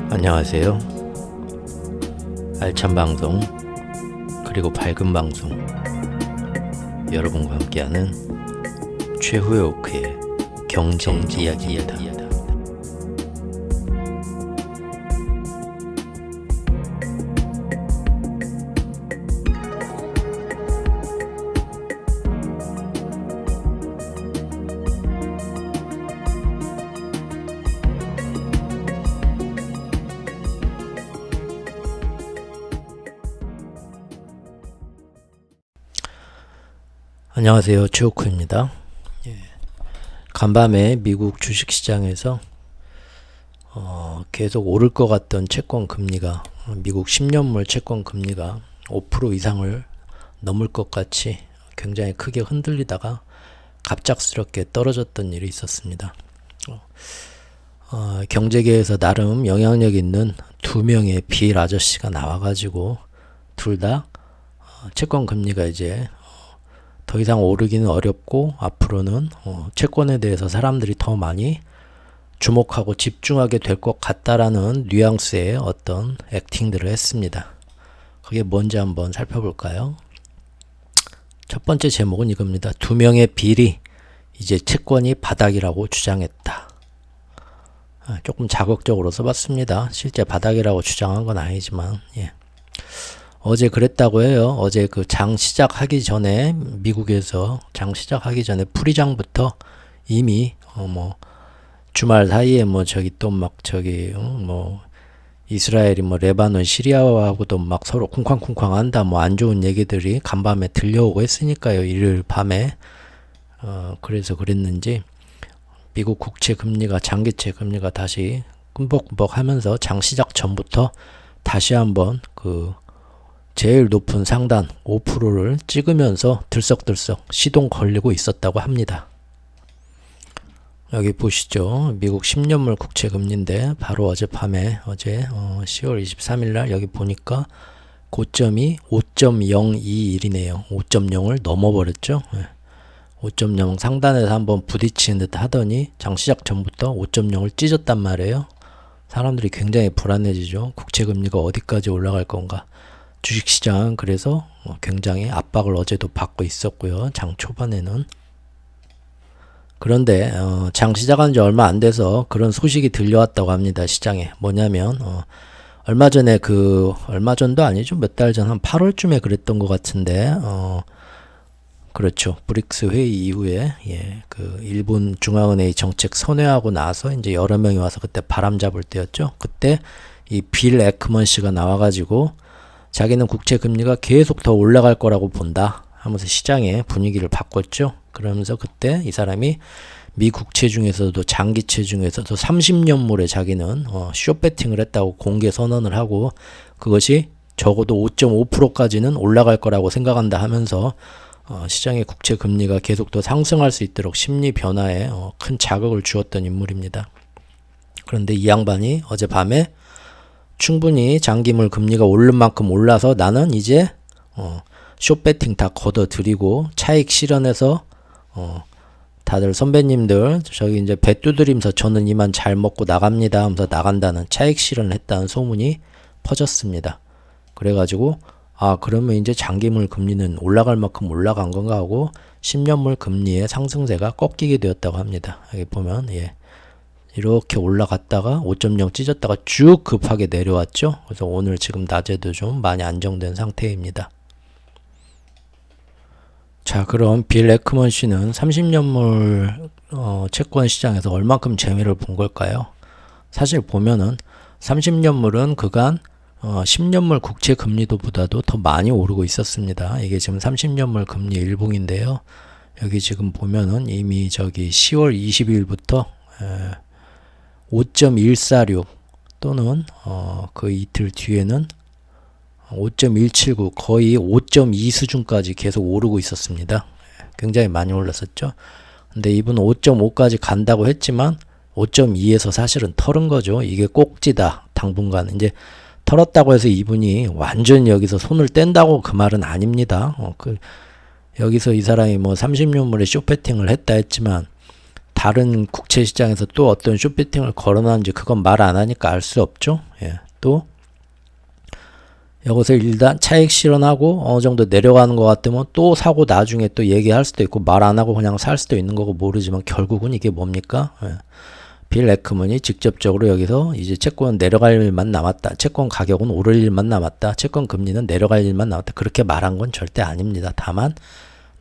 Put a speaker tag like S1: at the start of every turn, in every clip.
S1: 안녕하세요. 알찬 방송 그리고 밝은 방송 여러분과 함께하는 최후의 오크의 경제 이야기입니다. 안녕하세요. 최오크입니다. 간밤에 미국 주식시장에서 계속 오를 것 같던 채권 금리가 미국 10년물 채권 금리가 5% 이상을 넘을 것 같이 굉장히 크게 흔들리다가 갑작스럽게 떨어졌던 일이 있었습니다. 경제계에서 나름 영향력 있는 두 명의 빌 아저씨가 나와가지고 둘 다 채권 금리가 이제 더 이상 오르기는 어렵고 앞으로는 채권에 대해서 사람들이 더 많이 주목하고 집중하게 될 것 같다라는 뉘앙스의 어떤 액팅들을 했습니다. 그게 뭔지 한번 살펴볼까요? 첫 번째 제목은 이겁니다. 두 명의 빌이 이제 채권이 바닥이라고 주장했다. 조금 자극적으로 써봤습니다. 실제 바닥이라고 주장한 건 아니지만 어제 그랬다고 해요. 어제 그 장 시작하기 전에 미국에서 장 시작하기 전에 풀이장부터 이미 주말 사이에 이스라엘이 레바논 시리아하고도 막 서로 쿵쾅쿵쾅 한다 안 좋은 얘기들이 간밤에 들려오고 했으니까요. 일요일 밤에 그래서 그랬는지 미국 국채 금리가 장기채 금리가 다시 꿈벅꿈벅 하면서 장 시작 전부터 다시 한번 제일 높은 상단 5%를 찍으면서 들썩들썩 시동 걸리고 있었다고 합니다. 여기 보시죠. 미국 10년물 국채 금리인데 바로 어젯밤에 10월 23일 날 여기 보니까 고점이 5.021이네요. 5.0을 넘어버렸죠. 5.0 상단에서 한번 부딪히는 듯 하더니 장 시작 전부터 5.0을 찢었단 말이에요. 사람들이 굉장히 불안해지죠. 국채 금리가 어디까지 올라갈 건가. 주식시장 그래서 굉장히 압박을 어제도 받고 있었고요. 장 초반에는. 그런데 장 시작한 지 얼마 안 돼서 그런 소식이 들려왔다고 합니다. 시장에. 뭐냐면 얼마 전도 아니죠. 몇 달 전 한 8월쯤에 그랬던 것 같은데 그렇죠. 브릭스 회의 이후에 일본 중앙은행이 정책 선회하고 나서 이제 여러 명이 와서 그때 바람 잡을 때였죠. 그때 이 빌 에크먼 씨가 나와가지고 자기는 국채 금리가 계속 더 올라갈 거라고 본다 하면서 시장의 분위기를 바꿨죠. 그러면서 그때 이 사람이 미 국채 중에서도 장기채 중에서도 30년물에 자기는 숏 배팅을 했다고 공개 선언을 하고 그것이 적어도 5.5%까지는 올라갈 거라고 생각한다 하면서 시장의 국채 금리가 계속 더 상승할 수 있도록 심리 변화에 큰 자극을 주었던 인물입니다. 그런데 이 양반이 어젯밤에 충분히 장기물 금리가 오른 만큼 올라서 나는 이제 숏배팅 다 걷어들이고 차익 실현해서 다들 선배님들 저기 이제 배 두드리면서 저는 이만 잘 먹고 나갑니다 하면서 나간다는 차익 실현을 했다는 소문이 퍼졌습니다. 그래가지고 그러면 이제 장기물 금리는 올라갈 만큼 올라간 건가 하고 10년물 금리의 상승세가 꺾이게 되었다고 합니다. 여기 보면 이렇게 올라갔다가 5.0 찢었다가 쭉 급하게 내려왔죠. 그래서 오늘 지금 낮에도 좀 많이 안정된 상태입니다. 자, 그럼 빌 에크먼 씨는 30년물 채권 시장에서 얼만큼 재미를 본 걸까요? 사실 보면은 30년물은 그간 10년물 국채 금리도보다도 더 많이 오르고 있었습니다. 이게 지금 30년물 금리 일봉인데요. 여기 지금 보면은 이미 10월 20일부터 5.146 또는 그 이틀 뒤에는 5.179 거의 5.2 수준까지 계속 오르고 있었습니다. 굉장히 많이 올랐었죠. 근데 이분은 5.5까지 간다고 했지만 5.2에서 사실은 털은 거죠. 이게 꼭지다. 당분간 이제 털었다고 해서 이분이 완전히 여기서 손을 뗀다고 그 말은 아닙니다. 여기서 이 사람이 30년물에 숏배팅을 했다 했지만 다른 국채 시장에서 또 어떤 쇼베팅을 걸어놨는지 그건 말 안 하니까 알 수 없죠. 예. 또 여기서 일단 차익 실현하고 어느 정도 내려가는 것 같으면 또 사고 나중에 또 얘기할 수도 있고 말 안 하고 그냥 살 수도 있는 거고 모르지만 결국은 이게 뭡니까? 예. 빌 에크먼이 직접적으로 여기서 이제 채권은 내려갈 일만 남았다. 채권 가격은 오를 일만 남았다. 채권 금리는 내려갈 일만 남았다. 그렇게 말한 건 절대 아닙니다. 다만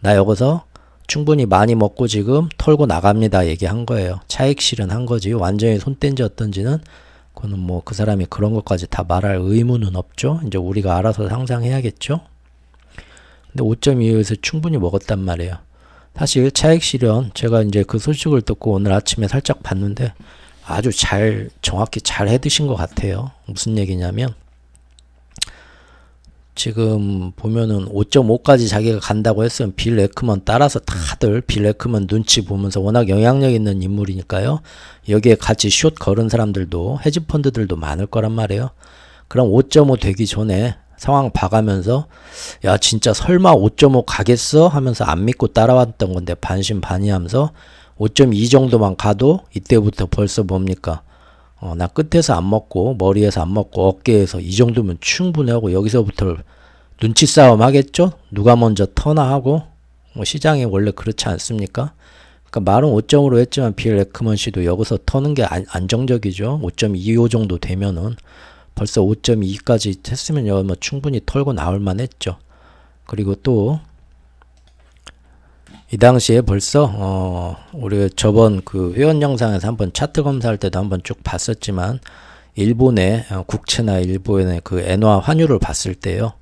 S1: 나 여기서 충분히 많이 먹고 지금 털고 나갑니다. 얘기한 거예요. 차익 실현한 거지. 완전히 손 뗀지 어떤지는 그거는 뭐 그 사람이 그런 것까지 다 말할 의무는 없죠. 이제 우리가 알아서 상상해야겠죠. 근데 5.25에서 충분히 먹었단 말이에요. 사실 차익 실현 제가 이제 그 소식을 듣고 오늘 아침에 살짝 봤는데 아주 정확히 잘 해드신 것 같아요. 무슨 얘기냐면 지금 보면은 5.5까지 자기가 간다고 했으면 빌 에크먼 따라서 다들 빌 에크먼 눈치 보면서 워낙 영향력 있는 인물이니까요. 여기에 같이 숏 걸은 사람들도 헤지펀드들도 많을 거란 말이에요. 그럼 5.5 되기 전에 상황 봐가면서 야 진짜 설마 5.5 가겠어? 하면서 안 믿고 따라왔던 건데 반신반의하면서 5.2 정도만 가도 이때부터 벌써 뭡니까? 나 끝에서 안 먹고 머리에서 안 먹고 어깨에서 이 정도면 충분하고 여기서부터 눈치 싸움 하겠죠? 누가 먼저 터나 하고 뭐 시장이 원래 그렇지 않습니까? 그러니까 말은 5.5로 했지만 빌 에크먼 씨도 여기서 터는 게 안정적이죠. 5.25 정도 되면은 벌써 5.2까지 했으면 뭐 충분히 털고 나올 만했죠. 그리고 또 이 당시에 벌써 우리가 저번 그 회원 영상에서 한번 차트 검사할 때도 한번 쭉 봤었지만 일본의 국채나 일본의 그 엔화 환율을 봤을 때요.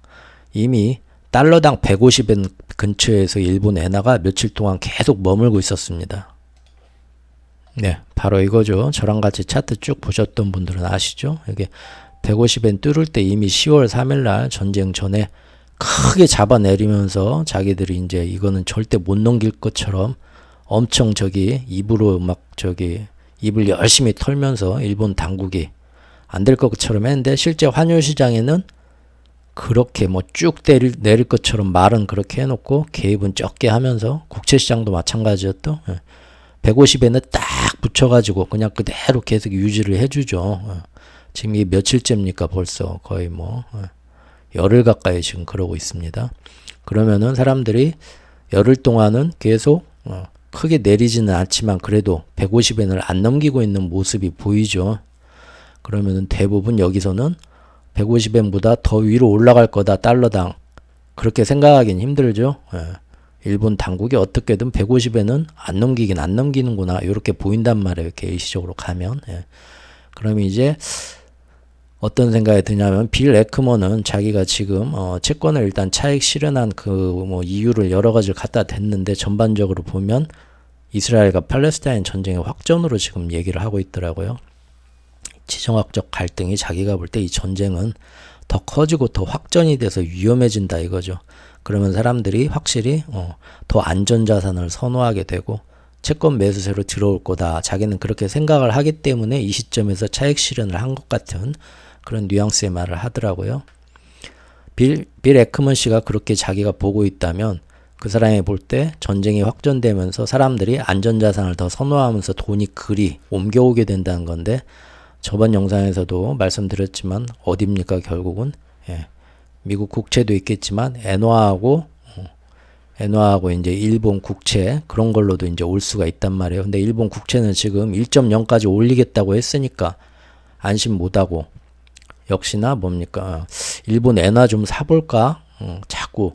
S1: 이미 달러당 150엔 근처에서 일본 엔화가 며칠 동안 계속 머물고 있었습니다. 네, 바로 이거죠. 저랑 같이 차트 쭉 보셨던 분들은 아시죠? 이게 150엔 뚫을 때 이미 10월 3일날 전쟁 전에 크게 잡아내리면서 자기들이 이제 이거는 절대 못 넘길 것처럼 엄청 입으로 막 입을 열심히 털면서 일본 당국이 안 될 것처럼 했는데 실제 환율 시장에는 그렇게 뭐 쭉 내릴 것처럼 말은 그렇게 해놓고 개입은 적게 하면서 국채 시장도 마찬가지였죠. 150에는 딱 붙여가지고 그냥 그대로 계속 유지를 해주죠. 지금 이게 며칠째입니까? 벌써 거의 뭐 열흘 가까이 지금 그러고 있습니다. 그러면은 사람들이 열흘 동안은 계속 크게 내리지는 않지만 그래도 150엔을 안 넘기고 있는 모습이 보이죠. 그러면은 대부분 여기서는 150엔보다 더 위로 올라갈 거다 달러당 그렇게 생각하긴 힘들죠. 일본 당국이 어떻게든 150엔은 안 넘기긴 안 넘기는구나 이렇게 보인단 말이에요. 이렇게 일시적으로 가면. 그러면 이제 어떤 생각이 드냐면 빌 에크먼은 자기가 지금 채권을 일단 차익 실현한 그 뭐 이유를 여러 가지를 갖다 댔는데 전반적으로 보면 이스라엘과 팔레스타인 전쟁의 확전으로 지금 얘기를 하고 있더라고요. 지정학적 갈등이 자기가 볼 때 이 전쟁은 더 커지고 더 확전이 돼서 위험해진다 이거죠. 그러면 사람들이 확실히 더 안전자산을 선호하게 되고 채권 매수세로 들어올 거다. 자기는 그렇게 생각을 하기 때문에 이 시점에서 차익 실현을 한 것 같은 그런 뉘앙스의 말을 하더라고요. 빌 에크먼 씨가 그렇게 자기가 보고 있다면 그 사람이 볼 때 전쟁이 확전되면서 사람들이 안전자산을 더 선호하면서 돈이 그리 옮겨오게 된다는 건데 저번 영상에서도 말씀드렸지만 어딥니까 결국은 미국 국채도 있겠지만 엔화하고 이제 일본 국채 그런 걸로도 이제 올 수가 있단 말이에요. 근데 일본 국채는 지금 1.0까지 올리겠다고 했으니까 안심 못하고 역시나 뭡니까 일본 엔화 좀 사볼까 자꾸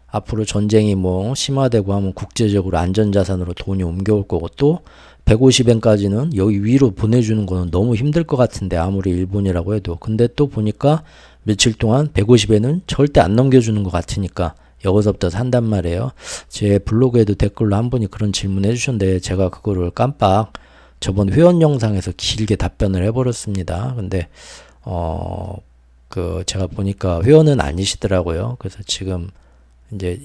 S1: 앞으로 전쟁이 뭐 심화되고 하면 국제적으로 안전자산으로 돈이 옮겨올 거고 또 150엔까지는 여기 위로 보내주는 거는 너무 힘들 것 같은데 아무리 일본이라고 해도 근데 또 보니까 며칠 동안 150엔은 절대 안 넘겨주는 것 같으니까 여기서부터 산단 말이에요. 제 블로그에도 댓글로 한 분이 그런 질문 해주셨는데 제가 그거를 깜빡 저번 회원 영상에서 길게 답변을 해버렸습니다. 근데 제가 보니까 회원은 아니시더라고요. 그래서 지금 이제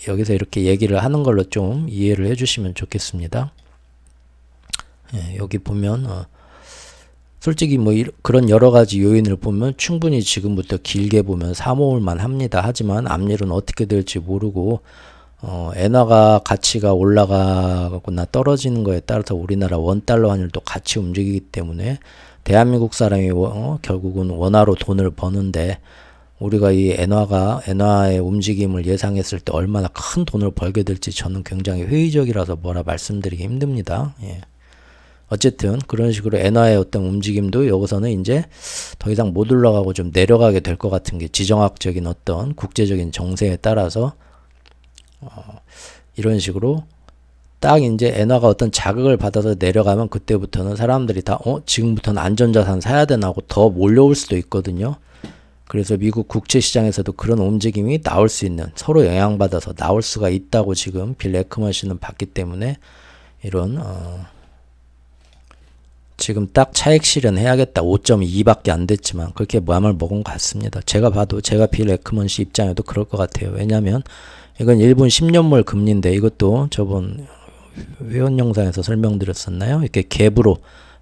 S1: 여기서 이렇게 얘기를 하는 걸로 좀 이해를 해주시면 좋겠습니다. 여기 보면 솔직히 뭐 그런 여러 가지 요인을 보면 충분히 지금부터 길게 보면 사모을만 합니다. 하지만 앞일은 어떻게 될지 모르고 엔화가 가치가 올라가거나 떨어지는 거에 따라서 우리나라 원달러 환율도 같이 움직이기 때문에 대한민국 사람이 결국은 원화로 돈을 버는데 우리가 이 엔화의 움직임을 예상했을 때 얼마나 큰 돈을 벌게 될지 저는 굉장히 회의적이라서 뭐라 말씀드리기 힘듭니다. 예. 어쨌든 그런 식으로 엔화의 어떤 움직임도 여기서는 이제 더 이상 못 올라가고 좀 내려가게 될 것 같은 게 지정학적인 어떤 국제적인 정세에 따라서 이런 식으로 딱 이제 엔화가 어떤 자극을 받아서 내려가면 그때부터는 사람들이 다 지금부터는 안전자산 사야 되나 하고 더 몰려올 수도 있거든요. 그래서 미국 국채시장에서도 그런 움직임이 나올 수 있는, 서로 영향받아서 나올 수가 있다고 지금 빌 에크먼 씨는 봤기 때문에 이런 지금 딱 차익 실현해야겠다. 5.2밖에 안 됐지만 그렇게 마음을 먹은 것 같습니다. 제가 봐도 제가 빌 에크먼 씨 입장에도 그럴 것 같아요. 왜냐하면 이건 일본 10년물 금리인데 이것도 저번 회원 영상에서 설명드렸었나요? 이렇게 갭으로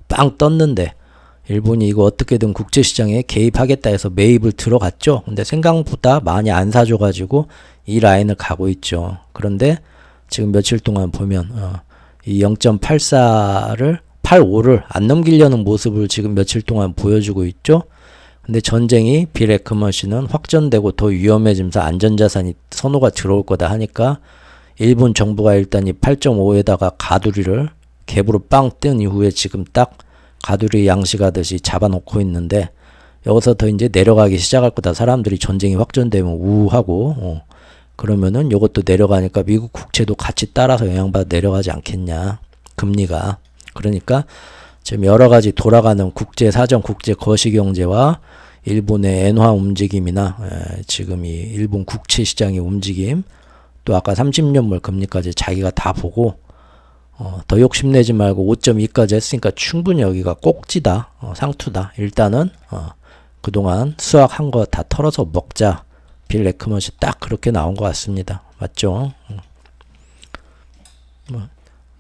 S1: 빵 떴는데 일본이 이거 어떻게든 국제시장에 개입하겠다 해서 매입을 들어갔죠. 근데 생각보다 많이 안 사줘가지고 이 라인을 가고 있죠. 그런데 지금 며칠 동안 보면 이 0.84를 85를 안 넘기려는 모습을 지금 며칠 동안 보여주고 있죠. 근데 전쟁이 빌 에크먼 씨는 확전되고 더 위험해지면서 안전자산이 선호가 들어올 거다 하니까 일본 정부가 일단 이 8.5에다가 가두리를 갭으로 빵 뜬 이후에 지금 딱 가두리 양식하듯이 잡아놓고 있는데 여기서 더 이제 내려가기 시작할 거다. 사람들이 전쟁이 확전되면 우하고 그러면은 이것도 내려가니까 미국 국채도 같이 따라서 영향받아 내려가지 않겠냐. 금리가. 그러니까 지금 여러 가지 돌아가는 국제 사정, 국제 거시 경제와 일본의 엔화 움직임이나 지금 이 일본 국채 시장의 움직임 또 아까 30년물 금리까지 자기가 다 보고 더 욕심내지 말고 5.2까지 했으니까 충분히 여기가 꼭지다. 상투다. 일단은 그동안 수확한 거 다 털어서 먹자. 빌 에크먼 씨 딱 그렇게 나온 것 같습니다. 맞죠?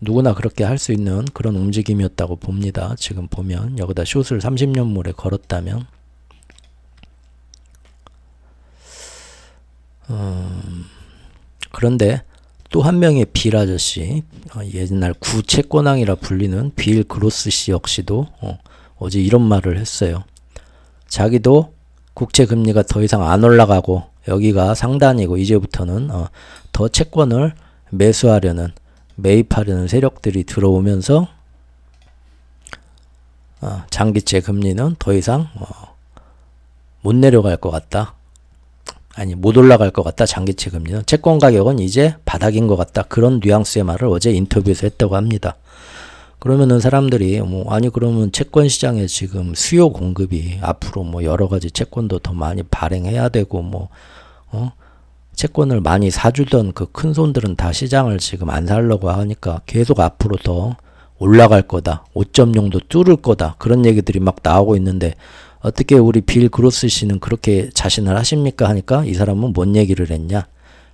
S1: 누구나 그렇게 할 수 있는 그런 움직임이었다고 봅니다. 지금 보면 여기다 숏을 30년물에 걸었다면 그런데 또 한 명의 빌 아저씨, 옛날 구채권왕이라 불리는 빌 그로스 씨 역시도 어제 이런 말을 했어요. 자기도 국채 금리가 더 이상 안 올라가고 여기가 상단이고 이제부터는 더 채권을 매수하려는 매입하려는 세력들이 들어오면서 장기채 금리는 더 이상 못 내려갈 것 같다. 아니 못 올라갈 것 같다. 장기채 금리는 채권 가격은 이제 바닥인 것 같다. 그런 뉘앙스의 말을 어제 인터뷰에서 했다고 합니다. 그러면은 사람들이 아니 그러면 채권 시장에 지금 수요 공급이 앞으로 여러 가지 채권도 더 많이 발행해야 되고 채권을 많이 사주던 그 큰 손들은 다 시장을 지금 안 살려고 하니까 계속 앞으로 더 올라갈 거다. 5.0도 뚫을 거다. 그런 얘기들이 막 나오고 있는데 어떻게 우리 빌 그로스 씨는 그렇게 자신을 하십니까? 하니까 이 사람은 뭔 얘기를 했냐?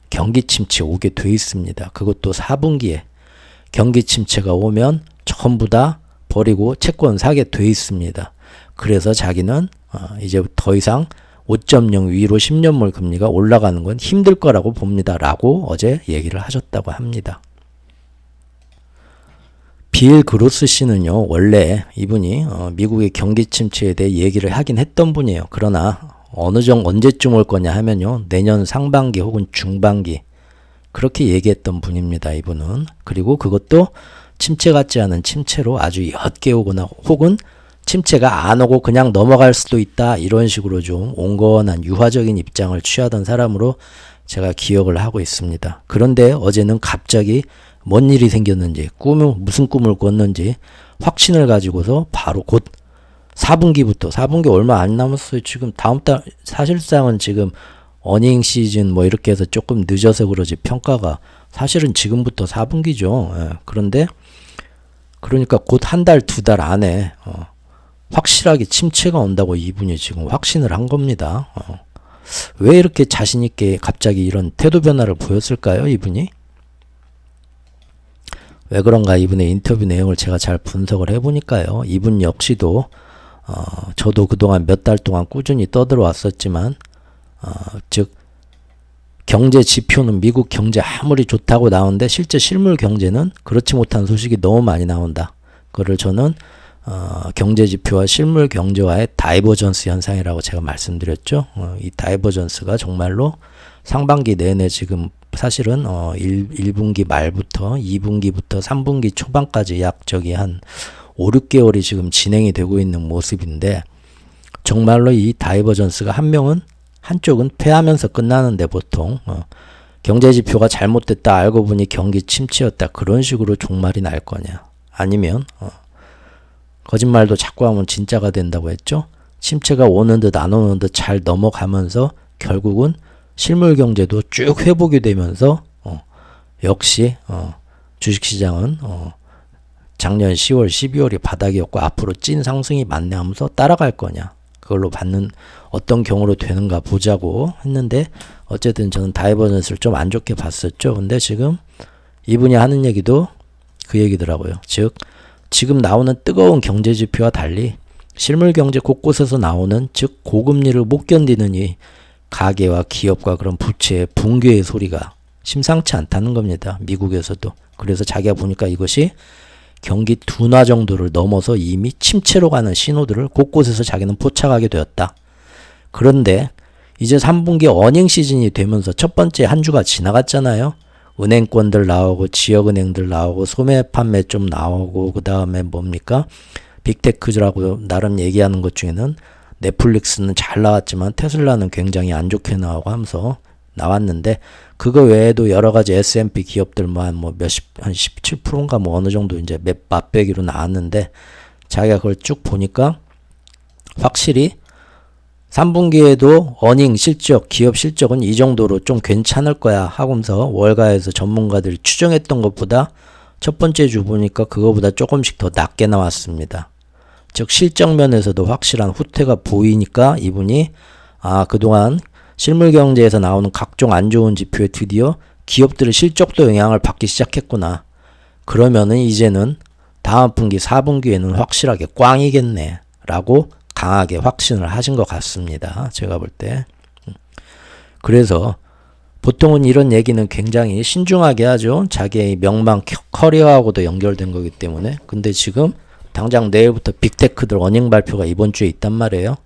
S1: 경기 침체 오게 돼 있습니다. 그것도 4분기에 경기 침체가 오면 전부 다 버리고 채권 사게 돼 있습니다. 그래서 자기는 이제 더 이상 5.0 위로 10년물 금리가 올라가는 건 힘들 거라고 봅니다. 라고 어제 얘기를 하셨다고 합니다. 빌 그로스 씨는요, 원래 이분이 미국의 경기 침체에 대해 얘기를 하긴 했던 분이에요. 그러나 언제쯤 올 거냐 하면요, 내년 상반기 혹은 중반기 그렇게 얘기했던 분입니다. 이분은. 그리고 그것도 침체 같지 않은 침체로 아주 옅게 오거나 혹은 침체가 안 오고 그냥 넘어갈 수도 있다. 이런 식으로 좀 온건한 유화적인 입장을 취하던 사람으로 제가 기억을 하고 있습니다. 그런데 어제는 갑자기 뭔 일이 생겼는지 무슨 꿈을 꿨는지 확신을 가지고서 바로 곧 4분기 얼마 안 남았어요. 지금 다음 달 사실상은 지금 어닝 시즌 이렇게 해서 조금 늦어서 그러지 평가가 사실은 지금부터 4분기죠. 예. 그런데 그러니까 곧 한 달, 두 달 안에 확실하게 침체가 온다고 이분이 지금 확신을 한 겁니다. 왜 이렇게 자신 있게 갑자기 이런 태도 변화를 보였을까요, 이분이? 왜 그런가 이분의 인터뷰 내용을 제가 잘 분석을 해보니까요. 이분 역시도 저도 그동안 몇 달 동안 꾸준히 떠들어왔었지만 즉 경제 지표는 미국 경제 아무리 좋다고 나오는데 실제 실물 경제는 그렇지 못한 소식이 너무 많이 나온다. 그걸 저는 경제 지표와 실물 경제와의 다이버전스 현상이라고 제가 말씀드렸죠. 이 다이버전스가 정말로 상반기 내내 지금 사실은 1분기 말부터 2분기부터 3분기 초반까지 약 저기 한 5, 6개월이 지금 진행이 되고 있는 모습인데 정말로 이 다이버전스가 한쪽은 패하면서 끝나는데 보통 경제 지표가 잘못됐다 알고 보니 경기 침체였다 그런 식으로 종말이 날 거냐 아니면 거짓말도 자꾸 하면 진짜가 된다고 했죠. 침체가 오는 듯 안 오는 듯 잘 넘어가면서 결국은 실물 경제도 쭉 회복이 되면서 역시 주식시장은 작년 10월, 12월이 바닥이었고 앞으로 찐 상승이 맞네 하면서 따라갈 거냐 그걸로 받는 어떤 경우로 되는가 보자고 했는데 어쨌든 저는 다이버전스를 좀 안 좋게 봤었죠. 근데 지금 이분이 하는 얘기도 그 얘기더라고요. 즉 지금 나오는 뜨거운 경제 지표와 달리 실물 경제 곳곳에서 나오는 즉 고금리를 못 견디는 이 가계와 기업과 그런 부채의 붕괴의 소리가 심상치 않다는 겁니다. 미국에서도. 그래서 자기가 보니까 이것이 경기 둔화 정도를 넘어서 이미 침체로 가는 신호들을 곳곳에서 자기는 포착하게 되었다. 그런데 이제 3분기 어닝 시즌이 되면서 첫 번째 한 주가 지나갔잖아요. 은행권들 나오고 지역은행들 나오고 소매 판매 좀 나오고 그 다음에 뭡니까? 빅테크라고 나름 얘기하는 것 중에는 넷플릭스는 잘 나왔지만 테슬라는 굉장히 안 좋게 나오고 하면서 나왔는데 그거 외에도 여러 가지 S&P 기업들 한 17%인가 어느 정도 이제 맛배기로 나왔는데 자기가 그걸 쭉 보니까 확실히 3분기에도 어닝 실적, 기업 실적은 이 정도로 좀 괜찮을 거야 하면서 월가에서 전문가들이 추정했던 것보다 첫 번째 주 보니까 그거보다 조금씩 더 낮게 나왔습니다. 즉 실적 면에서도 확실한 후퇴가 보이니까 이분이 그동안 실물 경제에서 나오는 각종 안 좋은 지표에 드디어 기업들의 실적도 영향을 받기 시작했구나. 그러면은 이제는 다음 분기 4분기에는 확실하게 꽝이겠네 라고 강하게 확신을 하신 것 같습니다. 제가 볼 때. 그래서 보통은 이런 얘기는 굉장히 신중하게 하죠. 자기의 명망 커리어하고도 연결된 거기 때문에. 근데 지금 당장 내일부터 빅테크들 어닝 발표가 이번 주에 있단 말이에요.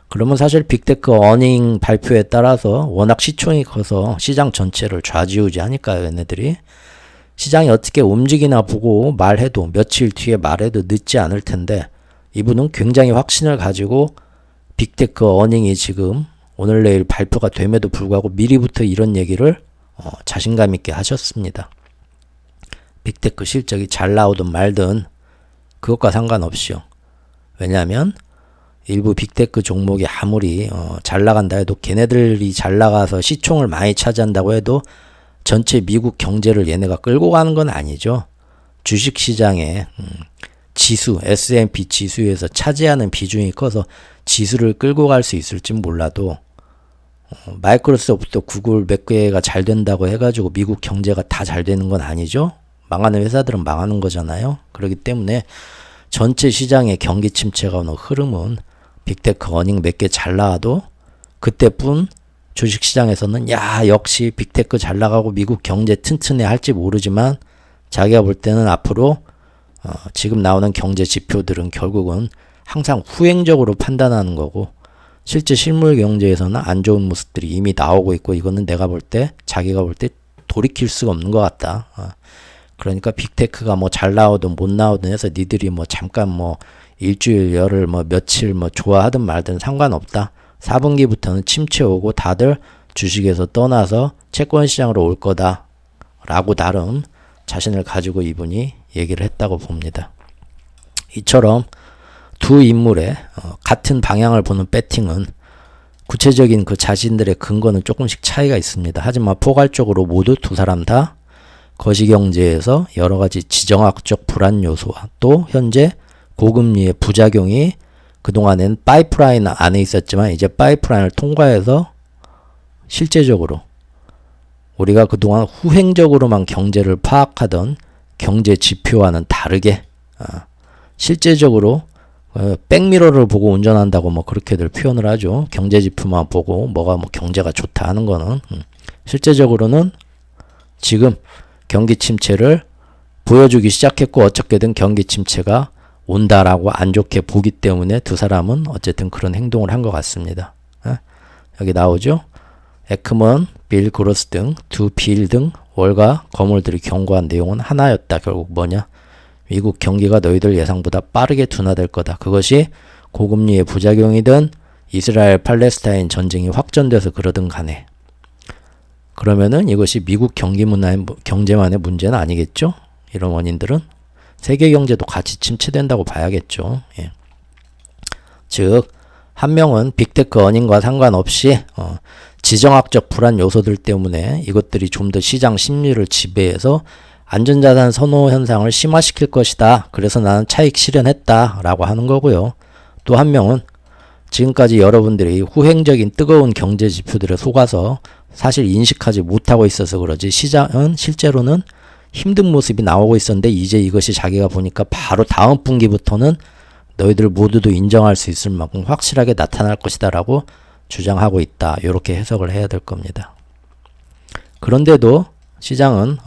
S1: 그러면 사실 빅테크 어닝 발표에 따라서 워낙 시총이 커서 시장 전체를 좌지우지하니까요. 얘네들이. 시장이 어떻게 움직이나 보고 말해도 며칠 뒤에 말해도 늦지 않을 텐데 이분은 굉장히 확신을 가지고 빅테크 어닝이 지금 오늘 내일 발표가 됨에도 불구하고 미리부터 이런 얘기를 자신감 있게 하셨습니다. 빅테크 실적이 잘 나오든 말든 그것과 상관없이요. 왜냐하면 일부 빅테크 종목이 아무리 잘 나간다 해도 걔네들이 잘 나가서 시총을 많이 차지한다고 해도 전체 미국 경제를 얘네가 끌고 가는 건 아니죠. 주식시장에 지수, S&P 지수에서 차지하는 비중이 커서 지수를 끌고 갈 수 있을지 몰라도 마이크로소프트, 구글 몇 개가 잘 된다고 해가지고 미국 경제가 다 잘 되는 건 아니죠. 망하는 회사들은 망하는 거잖아요. 그렇기 때문에 전체 시장의 경기 침체가 오는 흐름은 빅테크 어닝 몇 개 잘 나와도 그때뿐 주식시장에서는 역시 빅테크 잘 나가고 미국 경제 튼튼해 할지 모르지만 자기가 볼 때는 앞으로 지금 나오는 경제 지표들은 결국은 항상 후행적으로 판단하는 거고 실제 실물 경제에서는 안 좋은 모습들이 이미 나오고 있고 이거는 내가 볼 때 자기가 볼 때 돌이킬 수가 없는 것 같다. 그러니까 빅테크가 잘 나오든 못 나오든 해서 니들이 잠깐 일주일 열흘 며칠 좋아하든 말든 상관없다. 4분기부터는 침체 오고 다들 주식에서 떠나서 채권 시장으로 올 거다 라고 나름 자신을 가지고 이분이 얘기를 했다고 봅니다. 이처럼 두 인물의 같은 방향을 보는 배팅은 구체적인 그 자신들의 근거는 조금씩 차이가 있습니다. 하지만 포괄적으로 모두 두 사람 다 거시경제에서 여러 가지 지정학적 불안 요소와 또 현재 고금리의 부작용이 그동안엔 파이프라인 안에 있었지만 이제 파이프라인을 통과해서 실제적으로 우리가 그동안 후행적으로만 경제를 파악하던 경제 지표와는 다르게 실제적으로 백미러를 보고 운전한다고 그렇게들 표현을 하죠. 경제 지표만 보고 뭐가 경제가 좋다 하는 거는 실제적으로는 지금 경기 침체를 보여주기 시작했고 어떻게든 경기 침체가 온다라고 안 좋게 보기 때문에 두 사람은 어쨌든 그런 행동을 한 것 같습니다. 여기 나오죠. 에크먼, 빌 그로스 등 두 비일 등 월가 거물들이 경고한 내용은 하나였다. 결국 뭐냐? 미국 경기가 너희들 예상보다 빠르게 둔화될 거다. 그것이 고금리의 부작용이든 이스라엘 팔레스타인 전쟁이 확전돼서 그러든 간에. 그러면은 이것이 미국 경제만의 문제는 아니겠죠? 이런 원인들은 세계 경제도 같이 침체된다고 봐야겠죠. 예. 즉, 한 명은 빅테크 어닝과 상관없이 지정학적 불안 요소들 때문에 이것들이 좀 더 시장 심리를 지배해서 안전자산 선호 현상을 심화시킬 것이다. 그래서 나는 차익 실현했다. 라고 하는 거고요. 또 한 명은 지금까지 여러분들이 후행적인 뜨거운 경제 지표들에 속아서 사실 인식하지 못하고 있어서 그러지 시장은 실제로는 힘든 모습이 나오고 있었는데 이제 이것이 자기가 보니까 바로 다음 분기부터는 너희들 모두도 인정할 수 있을 만큼 확실하게 나타날 것이다 라고 주장하고 있다. 이렇게 해석을 해야 될 겁니다. 그런데도 시장은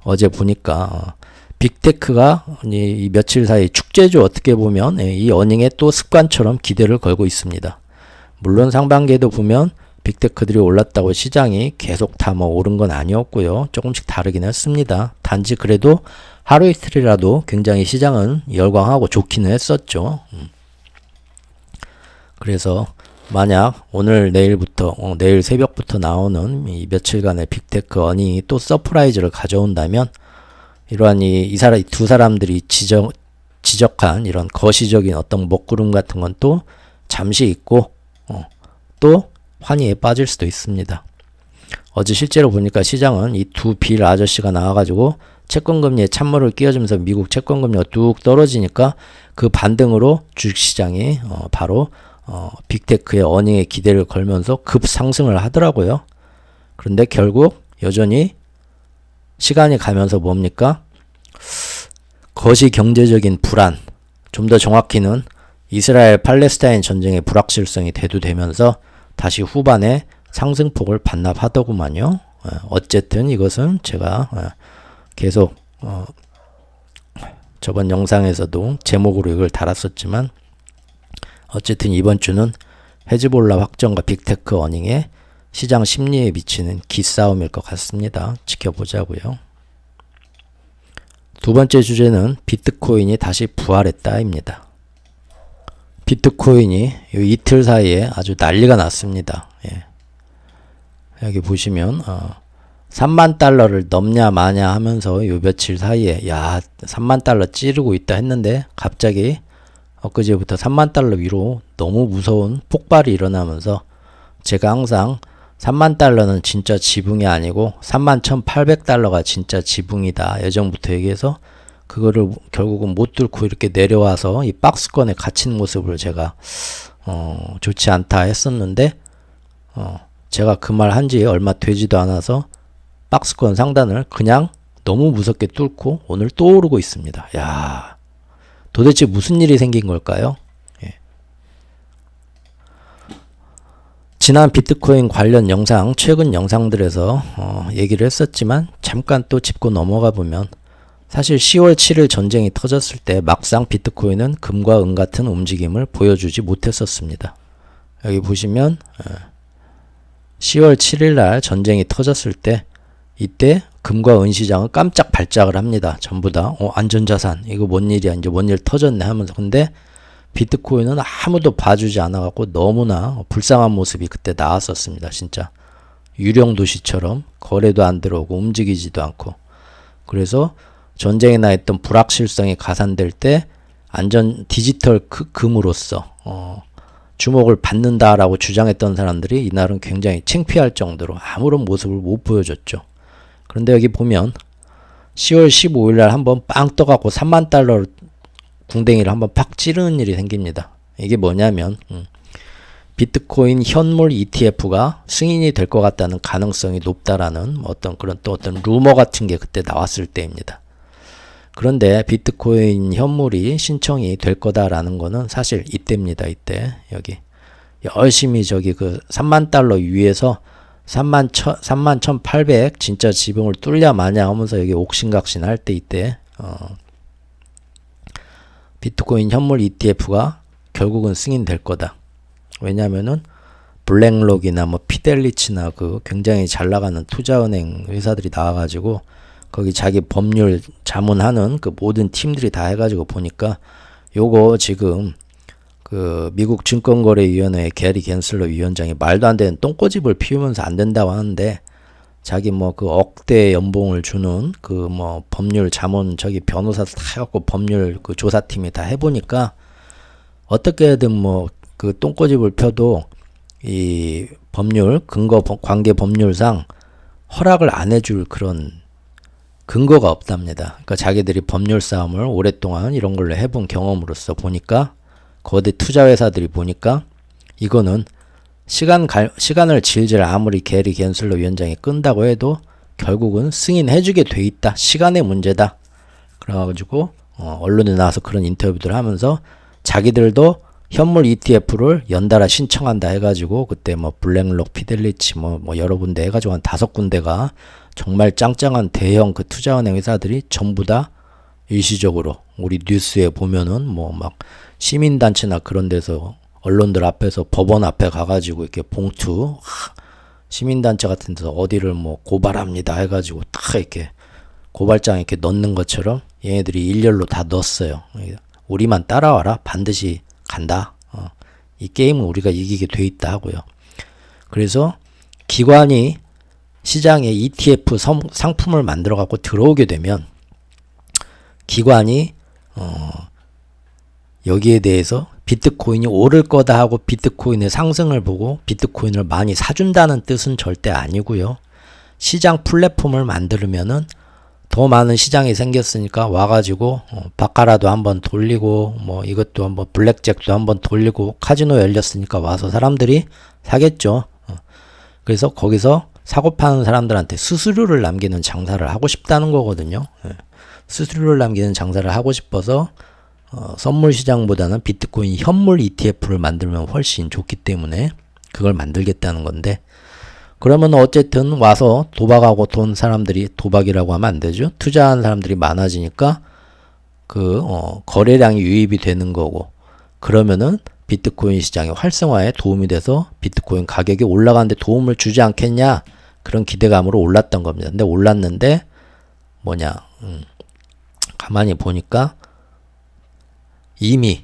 S1: 어제 보니까 빅테크가 이 며칠 사이 축제주 어떻게 보면 이 어닝에 또 습관처럼 기대를 걸고 있습니다. 물론 상반기에도 보면 빅테크들이 올랐다고 시장이 계속 다 뭐 오른 건 아니었고요. 조금씩 다르긴 했습니다. 단지 그래도 하루 이틀이라도 굉장히 시장은 열광하고 좋기는 했었죠. 그래서 만약 오늘 내일부터 내일 새벽부터 나오는 이 며칠간의 빅테크 어닝이 또 서프라이즈를 가져온다면 이러한 이 두 사람들이 지적한 이런 거시적인 어떤 먹구름 같은 건 또 잠시 있고 또 환희에 빠질 수도 있습니다. 어제 실제로 보니까 시장은 이 두 빌 아저씨가 나와가지고 채권금리에 찬물을 끼워주면서 미국 채권금리가 뚝 떨어지니까 그 반등으로 주식시장이 바로 빅테크의 어닝에 기대를 걸면서 급상승을 하더라고요. 그런데 결국 여전히 시간이 가면서 뭡니까? 거시 경제적인 불안, 좀 더 정확히는 이스라엘 팔레스타인 전쟁의 불확실성이 대두되면서 다시 후반에 상승폭을 반납하더구만요. 어쨌든 이것은 제가 계속 저번 영상에서도 제목으로 이걸 달았었지만 어쨌든 이번 주는 헤즈볼라 확정과 빅테크 어닝에 시장 심리에 미치는 기싸움일 것 같습니다. 지켜보자고요. 두 번째 주제는 비트코인이 다시 부활했다입니다. 비트코인이 이틀 사이에 아주 난리가 났습니다. 예. 여기 보시면 3만 달러를 넘냐 마냐 하면서 요 며칠 사이에 야 3만 달러 찌르고 있다 했는데 갑자기 엊그제부터 3만 달러 위로 너무 무서운 폭발이 일어나면서 제가 항상 3만 달러는 진짜 지붕이 아니고 3만 1,800달러가 진짜 지붕이다. 예전부터 얘기해서 그거를 결국은 못 뚫고 이렇게 내려와서 이 박스권에 갇힌 모습을 제가 좋지 않다 했었는데 제가 그 말 한지 얼마 되지도 않아서 박스권 상단을 그냥 너무 무섭게 뚫고 오늘 또 오르고 있습니다. 야, 도대체 무슨 일이 생긴 걸까요? 예. 지난 비트코인 관련 영상, 최근 영상들에서 얘기를 했었지만 잠깐 또 짚고 넘어가 보면 사실 10월 7일 전쟁이 터졌을 때 막상 비트코인은 금과 은 같은 움직임을 보여주지 못했었습니다. 여기 보시면 10월 7일 날 전쟁이 터졌을 때 이때 금과 은 시장은 깜짝 발작을 합니다. 전부 다 안전자산 이거 뭔 일이야 이제 뭔 일 터졌네 하면서 근데 비트코인은 아무도 봐주지 않아갖고 너무나 불쌍한 모습이 그때 나왔었습니다. 진짜 유령 도시처럼 거래도 안 들어오고 움직이지도 않고 그래서 전쟁에 나 있던 불확실성이 가산될 때 안전 디지털 금으로서 주목을 받는다라고 주장했던 사람들이 이날은 굉장히 창피할 정도로 아무런 모습을 못 보여줬죠. 그런데 여기 보면 10월 15일 날 한번 빵 떠갖고 3만 달러 궁뎅이를 한번 팍 찌르는 일이 생깁니다. 이게 뭐냐면 비트코인 현물 ETF가 승인이 될 것 같다는 가능성이 높다라는 어떤 그런 또 어떤 루머 같은 게 그때 나왔을 때입니다. 그런데 비트코인 현물이 신청이 될 거다라는 거는 사실 이때입니다. 이때 여기 열심히 저기 그 3만 달러 위에서 31,800 진짜 지붕을 뚫냐 마냐 하면서 여기 옥신각신 할 때 이때 비트코인 현물 ETF가 결국은 승인될 거다. 왜냐면은 블랙록이나 뭐 피델리치나 그 굉장히 잘 나가는 투자은행 회사들이 나와가지고 거기 자기 법률 자문하는 그 모든 팀들이 다 해가지고 보니까 요거 지금 그 미국 증권거래위원회 게리 겐슬러 위원장이 말도 안 되는 똥꼬집을 피우면서 안 된다고 하는데 자기 뭐 그 억대 연봉을 주는 그 뭐 법률 자문 저기 변호사 다 해갖고 법률 그 조사팀이 다 해보니까 어떻게든 뭐 그 똥꼬집을 펴도 이 법률 근거 관계 법률상 허락을 안 해줄 그런 근거가 없답니다. 그러니까 자기들이 법률 싸움을 오랫동안 이런 걸로 해본 경험으로서 보니까 거대 투자회사들이 보니까 이거는 시간을 질질 아무리 게리 겐슬러 위원장이 끈다고 해도 결국은 승인해주게 돼 있다. 시간의 문제다. 그래가지고 언론에 나와서 그런 인터뷰들을 하면서 자기들도 현물 ETF를 연달아 신청한다 해가지고 그때 뭐 블랙록, 피델리치 뭐 여러 군데 해가지고 한 5군데가 정말 짱짱한 대형 그 투자은행 회사들이 전부 다 일시적으로 우리 뉴스에 보면은 뭐 막 시민단체나 그런 데서 언론들 앞에서 법원 앞에 가가지고 이렇게 봉투 시민단체 같은 데서 어디를 뭐 고발합니다 해가지고 딱 이렇게 고발장 이렇게 넣는 것처럼 얘네들이 일렬로 다 넣었어요. 우리만 따라와라. 반드시 간다. 이 게임은 우리가 이기게 돼 있다 하고요. 그래서 기관이 시장에 ETF 상품을 만들어 갖고 들어오게 되면 기관이 여기에 대해서 비트코인이 오를 거다 하고 비트코인의 상승을 보고 비트코인을 많이 사준다는 뜻은 절대 아니고요. 시장 플랫폼을 만들면은 더 많은 시장이 생겼으니까 와가지고 바카라도 한번 돌리고 뭐 이것도 한번 블랙잭도 한번 돌리고 카지노 열렸으니까 와서 사람들이 사겠죠. 그래서 거기서 사고 파는 사람들한테 수수료를 남기는 장사를 하고 싶다는 거거든요. 수수료를 남기는 장사를 하고 싶어서 선물 시장보다는 비트코인 현물 ETF를 만들면 훨씬 좋기 때문에 그걸 만들겠다는 건데 그러면 어쨌든 와서 도박하고 돈 사람들이 도박이라고 하면 안 되죠. 투자한 사람들이 많아지니까 그 거래량이 유입이 되는 거고 그러면은 비트코인 시장의 활성화에 도움이 돼서 비트코인 가격이 올라가는데 도움을 주지 않겠냐 그런 기대감으로 올랐던 겁니다. 근데 올랐는데 뭐냐 가만히 보니까 이미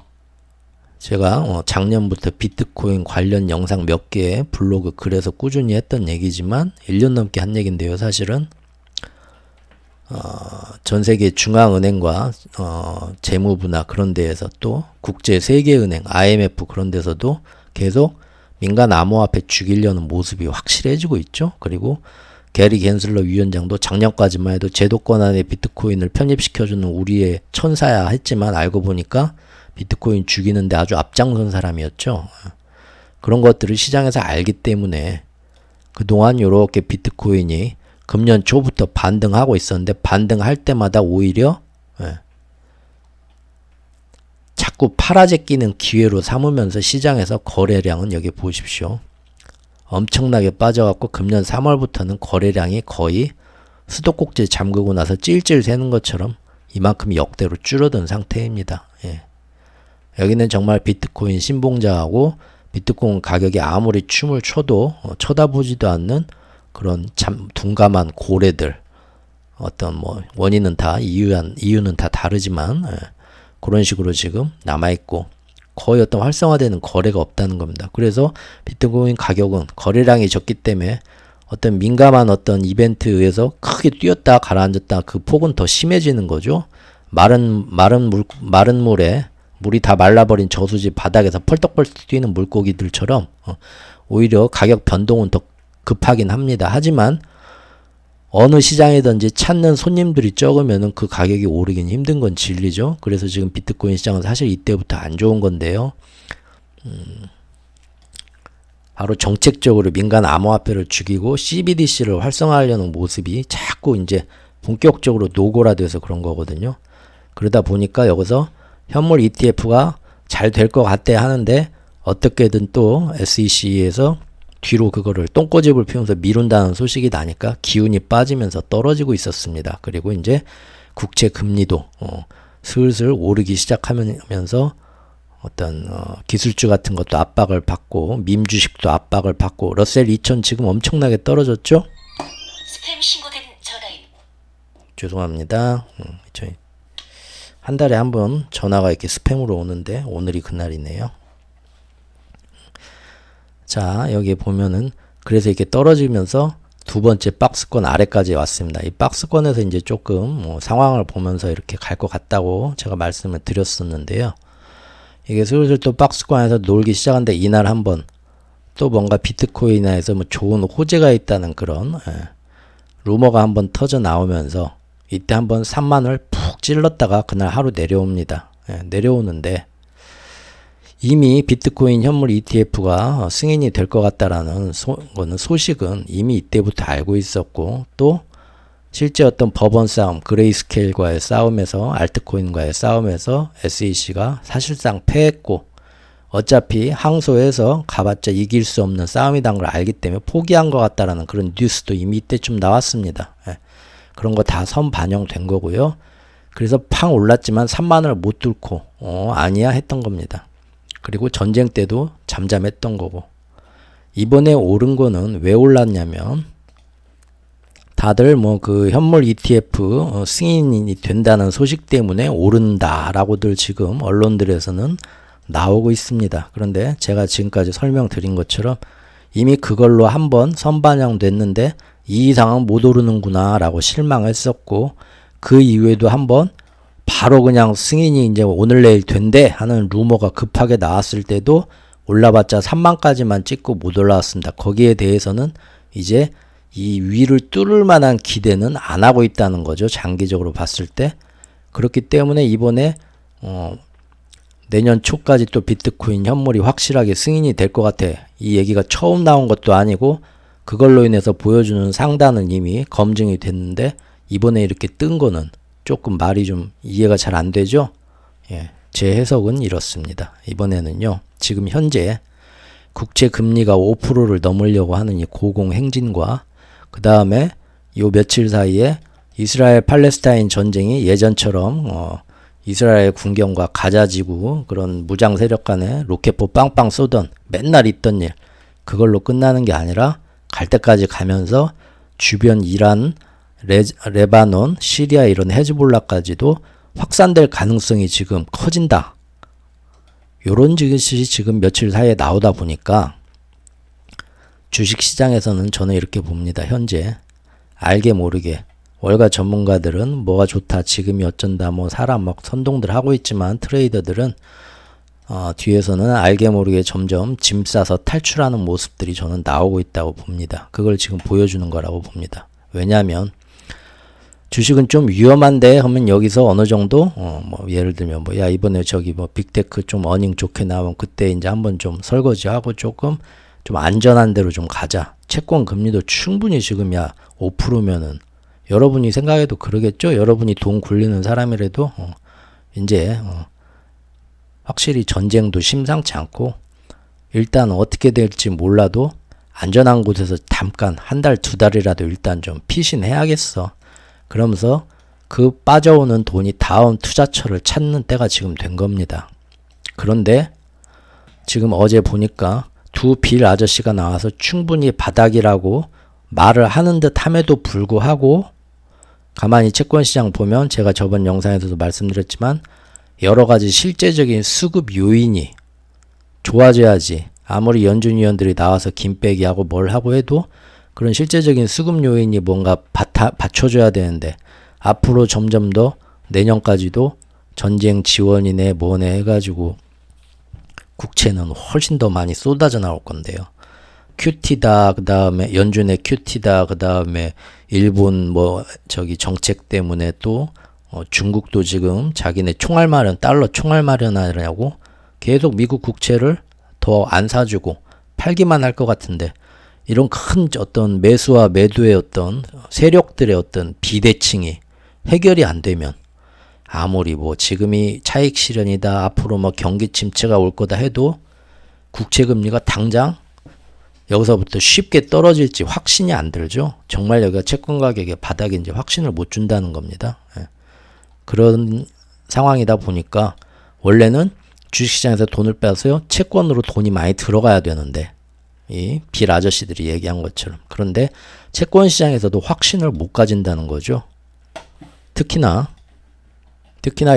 S1: 제가 작년부터 비트코인 관련 영상 몇 개 블로그 글에서 꾸준히 했던 얘기지만 1년 넘게 한 얘기인데요. 사실은 전 세계 중앙은행과 재무부나 그런 데에서 또 국제 세계은행 IMF 그런 데서도 계속 민간 암호화폐 죽이려는 모습이 확실해지고 있죠. 그리고 게리 겐슬러 위원장도 작년까지만 해도 제도권 안에 비트코인을 편입시켜주는 우리의 천사야 했지만 알고 보니까 비트코인 죽이는데 아주 앞장선 사람이었죠. 그런 것들을 시장에서 알기 때문에 그동안 이렇게 비트코인이 금년 초부터 반등하고 있었는데 반등할 때마다 오히려 자꾸 팔아제끼는 기회로 삼으면서 시장에서 거래량은 여기 보십시오. 엄청나게 빠져갖고 금년 3월부터는 거래량이 거의 수도꼭지 잠그고 나서 찔찔 새는 것처럼 이만큼 역대로 줄어든 상태입니다. 여기는 정말 비트코인 신봉자하고 비트코인 가격이 아무리 춤을 춰도 쳐다보지도 않는 그런 참 둔감한 고래들 어떤 뭐 원인은 다 이유는 다 다르지만 그런 식으로 지금 남아있고 거의 어떤 활성화되는 거래가 없다는 겁니다. 그래서 비트코인 가격은 거래량이 적기 때문에 어떤 민감한 어떤 이벤트에서 크게 뛰었다 가라앉았다 그 폭은 더 심해지는 거죠. 마른 물에 물이 다 말라버린 저수지 바닥에서 펄떡펄떡 뛰는 물고기들처럼 오히려 가격 변동은 더 급하긴 합니다. 하지만 어느 시장이든지 찾는 손님들이 적으면은 그 가격이 오르긴 힘든 건 진리죠. 그래서 지금 비트코인 시장은 사실 이때부터 안 좋은 건데요. 바로 정책적으로 민간 암호화폐를 죽이고 CBDC를 활성화하려는 모습이 자꾸 이제 본격적으로 노골화돼서 그런 거거든요. 그러다 보니까 여기서 현물 ETF가 잘 될 것 같대 하는데 어떻게든 또 SEC에서 뒤로 그거를 똥꼬집을 피우면서 미룬다는 소식이 나니까 기운이 빠지면서 떨어지고 있었습니다. 그리고 이제 국채 금리도 슬슬 오르기 시작하면서 어떤 기술주 같은 것도 압박을 받고 밈 주식도 압박을 받고 러셀 2000 지금 엄청나게 떨어졌죠?
S2: 스팸 신고된 전화인.
S1: 죄송합니다. 한 달에 한 번 전화가 이렇게 스팸으로 오는데 오늘이 그날이네요. 자, 여기 보면은 그래서 이렇게 떨어지면서 두 번째 박스권 아래까지 왔습니다. 이 박스권에서 이제 조금 상황을 보면서 이렇게 갈 것 같다고 제가 말씀을 드렸었는데요. 이게 슬슬 또 박스권에서 놀기 시작하는데 이날 한번 또 뭔가 비트코인에서 뭐 좋은 호재가 있다는 그런 루머가 한번 터져 나오면서 이때 한번 3만을 푹 찔렀다가 그날 하루 내려옵니다. 내려오는데 이미 비트코인 현물 ETF가 승인이 될 것 같다라는 소식은 이미 이때부터 알고 있었고 또 실제 어떤 법원 싸움, 그레이스케일과의 싸움에서 알트코인과의 싸움에서 SEC가 사실상 패했고 어차피 항소해서 가봤자 이길 수 없는 싸움이란 걸 알기 때문에 포기한 것 같다라는 그런 뉴스도 이미 이때쯤 나왔습니다. 그런 거 다 선반영된 거고요. 그래서 팡 올랐지만 3만원을 못 뚫고 아니야 했던 겁니다. 그리고 전쟁 때도 잠잠했던 거고 이번에 오른 거는 왜 올랐냐면 다들 뭐 그 현물 ETF 승인이 된다는 소식 때문에 오른다라고들 지금 언론들에서는 나오고 있습니다. 그런데 제가 지금까지 설명드린 것처럼 이미 그걸로 한번 선반영됐는데 이 이상은 못 오르는구나 라고 실망했었고 그 이후에도 한번 바로 그냥 승인이 이제 오늘 내일 된대 하는 루머가 급하게 나왔을 때도 올라봤자 3만까지만 찍고 못 올라왔습니다. 거기에 대해서는 이제 이 위를 뚫을 만한 기대는 안 하고 있다는 거죠. 장기적으로 봤을 때. 그렇기 때문에 이번에 내년 초까지 또 비트코인 현물이 확실하게 승인이 될 것 같아. 이 얘기가 처음 나온 것도 아니고 그걸로 인해서 보여주는 상단은 이미 검증이 됐는데 이번에 이렇게 뜬 거는 조금 말이 좀 이해가 잘 안 되죠? 예, 제 해석은 이렇습니다. 이번에는요. 지금 현재 국채 금리가 5%를 넘으려고 하는 이 고공행진과 그 다음에 요 며칠 사이에 이스라엘 팔레스타인 전쟁이 예전처럼 이스라엘 군경과 가자지구 그런 무장 세력 간에 로켓포 빵빵 쏘던 맨날 있던 일 그걸로 끝나는 게 아니라 갈 때까지 가면서 주변 이란, 레바논, 시리아 이런 헤즈볼라까지도 확산될 가능성이 지금 커진다. 요런 짓이 지금 며칠 사이에 나오다 보니까 주식시장에서는 저는 이렇게 봅니다. 현재 알게 모르게 월가 전문가들은 뭐가 좋다 지금이 어쩐다 뭐 사람 막 선동들 하고 있지만 트레이더들은 뒤에서는 알게 모르게 점점 짐 싸서 탈출하는 모습들이 저는 나오고 있다고 봅니다. 그걸 지금 보여주는 거라고 봅니다. 왜냐하면 주식은 좀 위험한데 하면 여기서 어느 정도 뭐 예를 들면 뭐 야 이번에 저기 뭐 빅테크 좀 어닝 좋게 나오면 그때 이제 한번 좀 설거지하고 조금 좀 안전한 데로 좀 가자. 채권 금리도 충분히 지금 야 5%면은 여러분이 생각해도 그러겠죠? 여러분이 돈 굴리는 사람이라도 이제 확실히 전쟁도 심상치 않고 일단 어떻게 될지 몰라도 안전한 곳에서 잠깐 한 달, 두 달이라도 일단 좀 피신해야겠어. 그러면서 그 빠져오는 돈이 다음 투자처를 찾는 때가 지금 된 겁니다. 그런데 지금 어제 보니까 두 빌 아저씨가 나와서 충분히 바닥이라고 말을 하는 듯 함에도 불구하고 가만히 채권시장 보면 제가 저번 영상에서도 말씀드렸지만 여러 가지 실제적인 수급 요인이 좋아져야지 아무리 연준 위원들이 나와서 김빼기하고 뭘 하고 해도 그런 실제적인 수급 요인이 뭔가 받쳐줘야 되는데 앞으로 점점 더 내년까지도 전쟁 지원이네 뭐네 해가지고 국채는 훨씬 더 많이 쏟아져 나올 건데요. QT다 그 다음에 연준의 QT다 그 다음에 일본 뭐 저기 정책 때문에 또 중국도 지금 자기네 총알 마련 달러 총알 마련하려고 계속 미국 국채를 더 안 사주고 팔기만 할 것 같은데 이런 큰 어떤 매수와 매도의 어떤 세력들의 어떤 비대칭이 해결이 안 되면 아무리 뭐 지금이 차익 실현이다 앞으로 뭐 경기 침체가 올 거다 해도 국채 금리가 당장 여기서부터 쉽게 떨어질지 확신이 안 들죠. 정말 여기가 채권 가격의 바닥인지 확신을 못 준다는 겁니다. 예. 그런 상황이다 보니까 원래는 주식시장에서 돈을 빼서요 채권으로 돈이 많이 들어가야 되는데 이 빌 아저씨들이 얘기한 것처럼 그런데 채권 시장에서도 확신을 못 가진다는 거죠. 특히나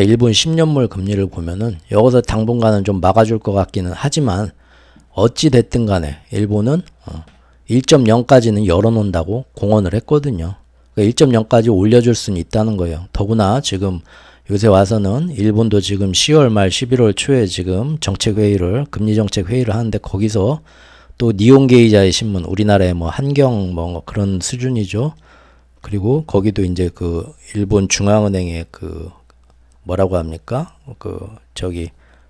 S1: 일본 10년물 금리를 보면은 여기서 당분간은 좀 막아줄 것 같기는 하지만 어찌 됐든 간에 일본은 1.0까지는 열어놓는다고 공언을 했거든요. 그러니까 1.0까지 올려줄 수는 있다는 거예요. 더구나 지금 요새 와서는 일본도 지금 10월 말 11월 초에 지금 금리 정책 회의를 하는데 거기서 또 니혼게이자의 신문, 우리나라의 뭐 한경 뭐 그런 수준이죠. 그리고 거기도 이제 그 일본 중앙은행의 그 뭐라고 합니까?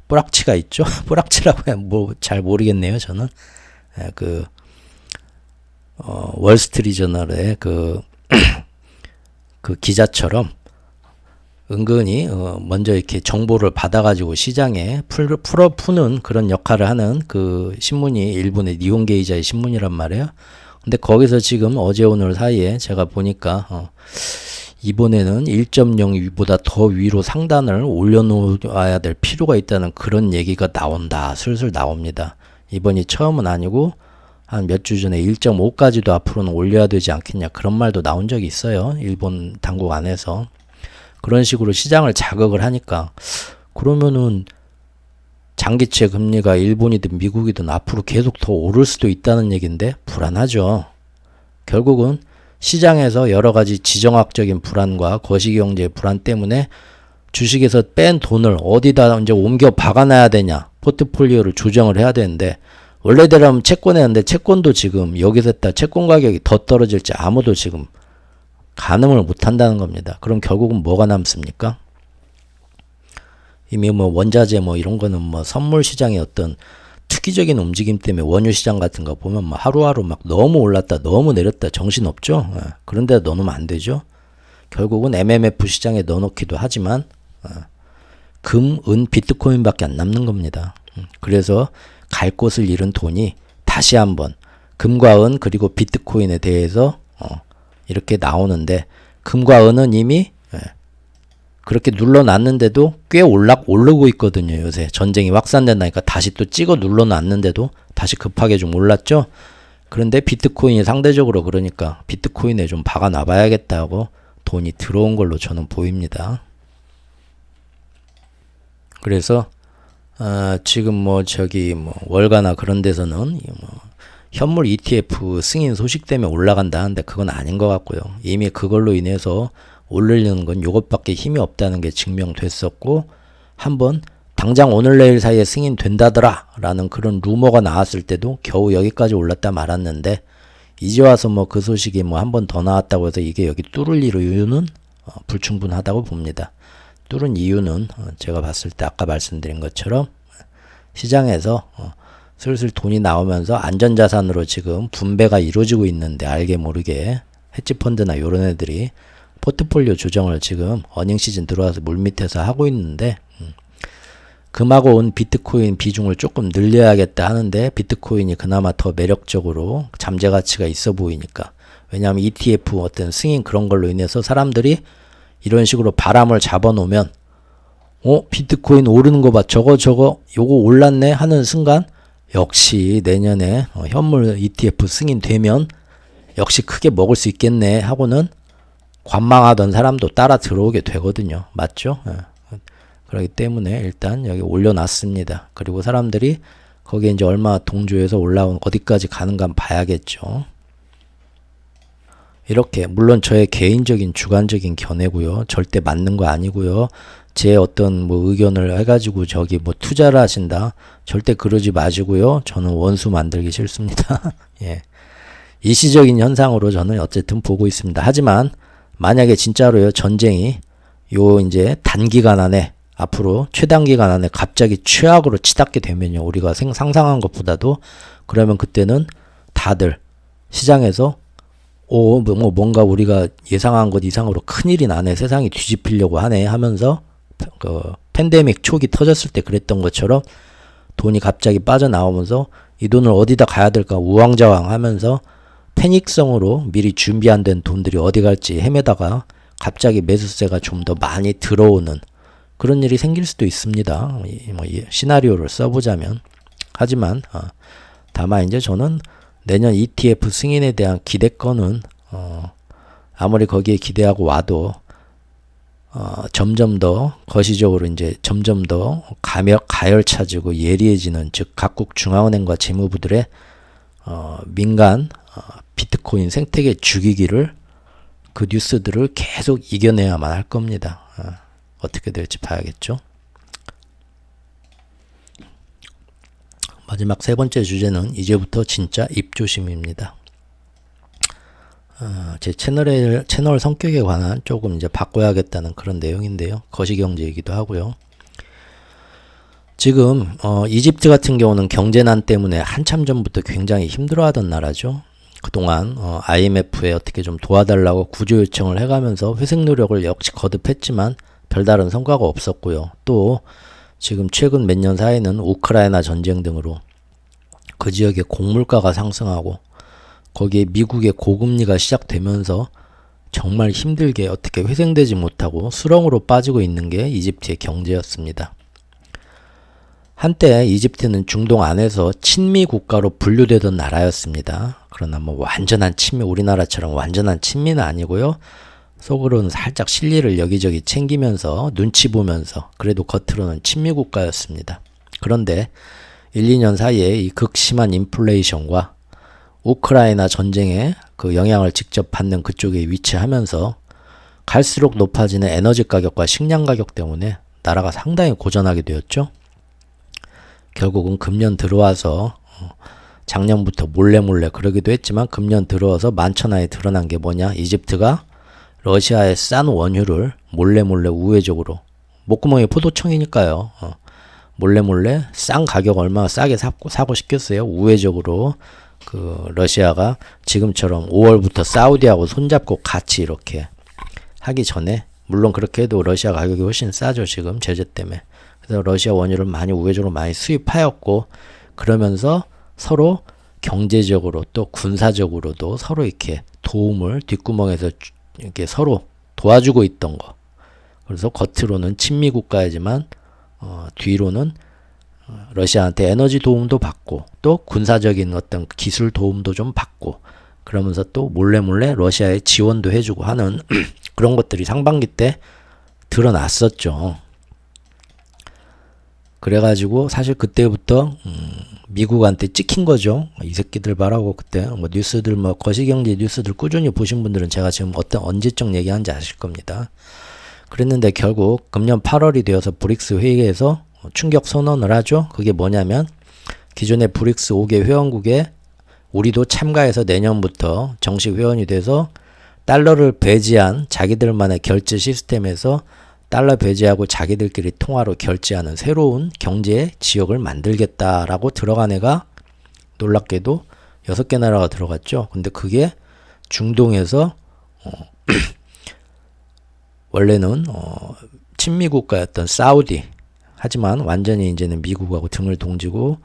S1: 뿌락치가 있죠. 뿌락치라고 해 뭐 잘 모르겠네요. 저는 월스트리트저널의 그 기자처럼 은근히 먼저 이렇게 정보를 받아가지고 시장에 푸는 그런 역할을 하는 그 신문이 일본의 니혼게이자의 신문이란 말이에요. 근데 거기서 지금 어제 오늘 사이에 제가 보니까 이번에는 1.0보다 더 위로 상단을 올려놓아야 될 필요가 있다는 그런 얘기가 나온다. 슬슬 나옵니다. 이번이 처음은 아니고 한 몇 주 전에 1.5까지도 앞으로는 올려야 되지 않겠냐 그런 말도 나온 적이 있어요. 일본 당국 안에서. 그런 식으로 시장을 자극을 하니까 그러면은 장기채 금리가 일본이든 미국이든 앞으로 계속 더 오를 수도 있다는 얘기인데 불안하죠. 결국은 시장에서 여러 가지 지정학적인 불안과 거시경제의 불안 때문에 주식에서 뺀 돈을 어디다 이제 옮겨 박아놔야 되냐 포트폴리오를 조정을 해야 되는데 원래대로면 채권에 했는데 채권도 지금 여기서 했다 채권 가격이 더 떨어질지 아무도 지금 가늠을 못 한다는 겁니다. 그럼 결국은 뭐가 남습니까? 이미 뭐 원자재 뭐 이런 거는 뭐 선물 시장의 어떤 투기적인 움직임 때문에 원유 시장 같은 거 보면 뭐 하루하루 막 너무 올랐다 너무 내렸다 정신없죠. 그런 데 넣어놓으면 안 되죠. 결국은 MMF 시장에 넣어놓기도 하지만 금, 은, 비트코인밖에 안 남는 겁니다. 그래서 갈 곳을 잃은 돈이 다시 한번 금과 은 그리고 비트코인에 대해서 이렇게 나오는데 금과 은은 이미 그렇게 눌러놨는데도 꽤 오르고 있거든요. 요새 전쟁이 확산된다니까 다시 또 찍어 눌러놨는데도 다시 급하게 좀 올랐죠. 그런데 비트코인이 상대적으로 그러니까 비트코인에 좀 박아놔봐야겠다고 돈이 들어온 걸로 저는 보입니다. 그래서 지금 뭐 월가나 그런 데서는 현물 ETF 승인 소식 때문에 올라간다 하는데 그건 아닌 것 같고요. 이미 그걸로 인해서 올리려는 건 요것밖에 힘이 없다는 게 증명됐었고 한번 당장 오늘 내일 사이에 승인된다더라 라는 그런 루머가 나왔을 때도 겨우 여기까지 올랐다 말았는데 이제 와서 뭐 그 소식이 뭐 한 번 더 나왔다고 해서 이게 여기 뚫을 이유는 불충분하다고 봅니다. 뚫은 이유는 제가 봤을 때 아까 말씀드린 것처럼 시장에서 슬슬 돈이 나오면서 안전자산으로 지금 분배가 이루어지고 있는데 알게 모르게 헤지펀드나 요런 애들이 포트폴리오 조정을 지금 어닝 시즌 들어와서 물밑에서 하고 있는데 금하고 온 비트코인 비중을 조금 늘려야겠다 하는데 비트코인이 그나마 더 매력적으로 잠재 가치가 있어 보이니까 왜냐하면 ETF 어떤 승인 그런 걸로 인해서 사람들이 이런 식으로 바람을 잡아놓으면 비트코인 오르는 거 봐 저거 요거 올랐네 하는 순간 역시 내년에 현물 ETF 승인되면 역시 크게 먹을 수 있겠네 하고는 관망하던 사람도 따라 들어오게 되거든요. 맞죠? 그렇기 때문에 일단 여기 올려놨습니다. 그리고 사람들이 거기에 이제 얼마 동조해서 올라온 어디까지 가는가 한번 봐야겠죠. 이렇게 물론 저의 개인적인 주관적인 견해고요. 절대 맞는 거 아니고요. 제 어떤 뭐 의견을 해가지고 뭐 투자를 하신다. 절대 그러지 마시고요. 저는 원수 만들기 싫습니다. 예. 일시적인 현상으로 저는 어쨌든 보고 있습니다. 하지만 만약에 진짜로요 전쟁이 이제 단기간 안에 앞으로 최단기간 안에 갑자기 최악으로 치닫게 되면요 우리가 상상한 것보다도 그러면 그때는 다들 시장에서 뭔가 우리가 예상한 것 이상으로 큰일이 나네 세상이 뒤집히려고 하네 하면서 팬데믹 초기 터졌을 때 그랬던 것처럼 돈이 갑자기 빠져나오면서 이 돈을 어디다 가야 될까 우왕좌왕 하면서 패닉성으로 미리 준비 안 된 돈들이 어디 갈지 헤매다가 갑자기 매수세가 좀 더 많이 들어오는 그런 일이 생길 수도 있습니다. 이 시나리오를 써보자면. 하지만 다만 이제 저는 내년 ETF 승인에 대한 기대권은 아무리 거기에 기대하고 와도 점점 더 거시적으로 이제 점점 더 가열차지고 예리해지는, 즉 각국 중앙은행과 재무부들의 민간 비트코인 생태계 죽이기를, 그 뉴스들을 계속 이겨내야만 할 겁니다. 어떻게 될지 봐야겠죠. 마지막 세 번째 주제는 이제부터 진짜 입조심입니다. 제 채널 성격에 관한 조금 이제 바꿔야겠다는 그런 내용인데요. 거시경제이기도 하고요. 지금 이집트 같은 경우는 경제난 때문에 한참 전부터 굉장히 힘들어하던 나라죠. 그동안 IMF에 어떻게 좀 도와달라고 구조 요청을 해가면서 회생 노력을 역시 거듭했지만 별다른 성과가 없었고요. 또 지금 최근 몇 년 사이에는 우크라이나 전쟁 등으로 그 지역의 곡물가가 상승하고 거기에 미국의 고금리가 시작되면서 정말 힘들게 어떻게 회생되지 못하고 수렁으로 빠지고 있는 게 이집트의 경제였습니다. 한때 이집트는 중동 안에서 친미 국가로 분류되던 나라였습니다. 그러나 뭐 완전한 친미, 우리나라처럼 완전한 친미는 아니고요. 속으로는 살짝 실리를 여기저기 챙기면서 눈치 보면서 그래도 겉으로는 친미 국가였습니다. 그런데 1, 2년 사이에 이 극심한 인플레이션과 우크라이나 전쟁에 그 영향을 직접 받는 그쪽에 위치하면서 갈수록 높아지는 에너지 가격과 식량 가격 때문에 나라가 상당히 고전하게 되었죠. 결국은 금년 들어와서 작년부터 몰래 그러기도 했지만 금년 들어와서 만천하에 드러난 게 뭐냐, 이집트가 러시아의 싼 원유를 몰래 우회적으로, 목구멍이 포도청이니까요. 몰래 싼 가격 얼마나 싸게 사고 싶겠어요. 우회적으로 그 러시아가 지금처럼 5월부터 사우디하고 손잡고 같이 이렇게 하기 전에, 물론 그렇게 해도 러시아 가격이 훨씬 싸죠. 지금 제재 때문에. 그래서 러시아 원유를 많이 우회적으로 많이 수입하였고, 그러면서 서로 경제적으로 또 군사적으로도 서로 이렇게 도움을 뒷구멍에서 이렇게 서로 도와주고 있던 거. 그래서 겉으로는 친미 국가이지만 뒤로는 러시아한테 에너지 도움도 받고 또 군사적인 어떤 기술 도움도 좀 받고, 그러면서 또 몰래 러시아에 지원도 해주고 하는 그런 것들이 상반기 때 드러났었죠. 그래가지고 사실 그때부터 미국한테 찍힌 거죠. 이 새끼들 봐라고. 그때 뭐 뉴스들, 뭐 거시경제 뉴스들 꾸준히 보신 분들은 제가 지금 언제적 얘기하는지 아실 겁니다. 그랬는데 결국 금년 8월이 되어서 브릭스 회의에서 충격 선언을 하죠. 그게 뭐냐면 기존의 브릭스 5개 회원국에 우리도 참가해서 내년부터 정식 회원이 돼서 달러를 배제한 자기들만의 결제 시스템에서 달러 배제하고 자기들끼리 통화로 결제하는 새로운 경제 지역을 만들겠다라고 들어간 애가 놀랍게도 6개 나라가 들어갔죠. 근데 그게 중동에서 원래는 친미 국가였던 사우디, 하지만 완전히 이제는 미국하고 등을 동지고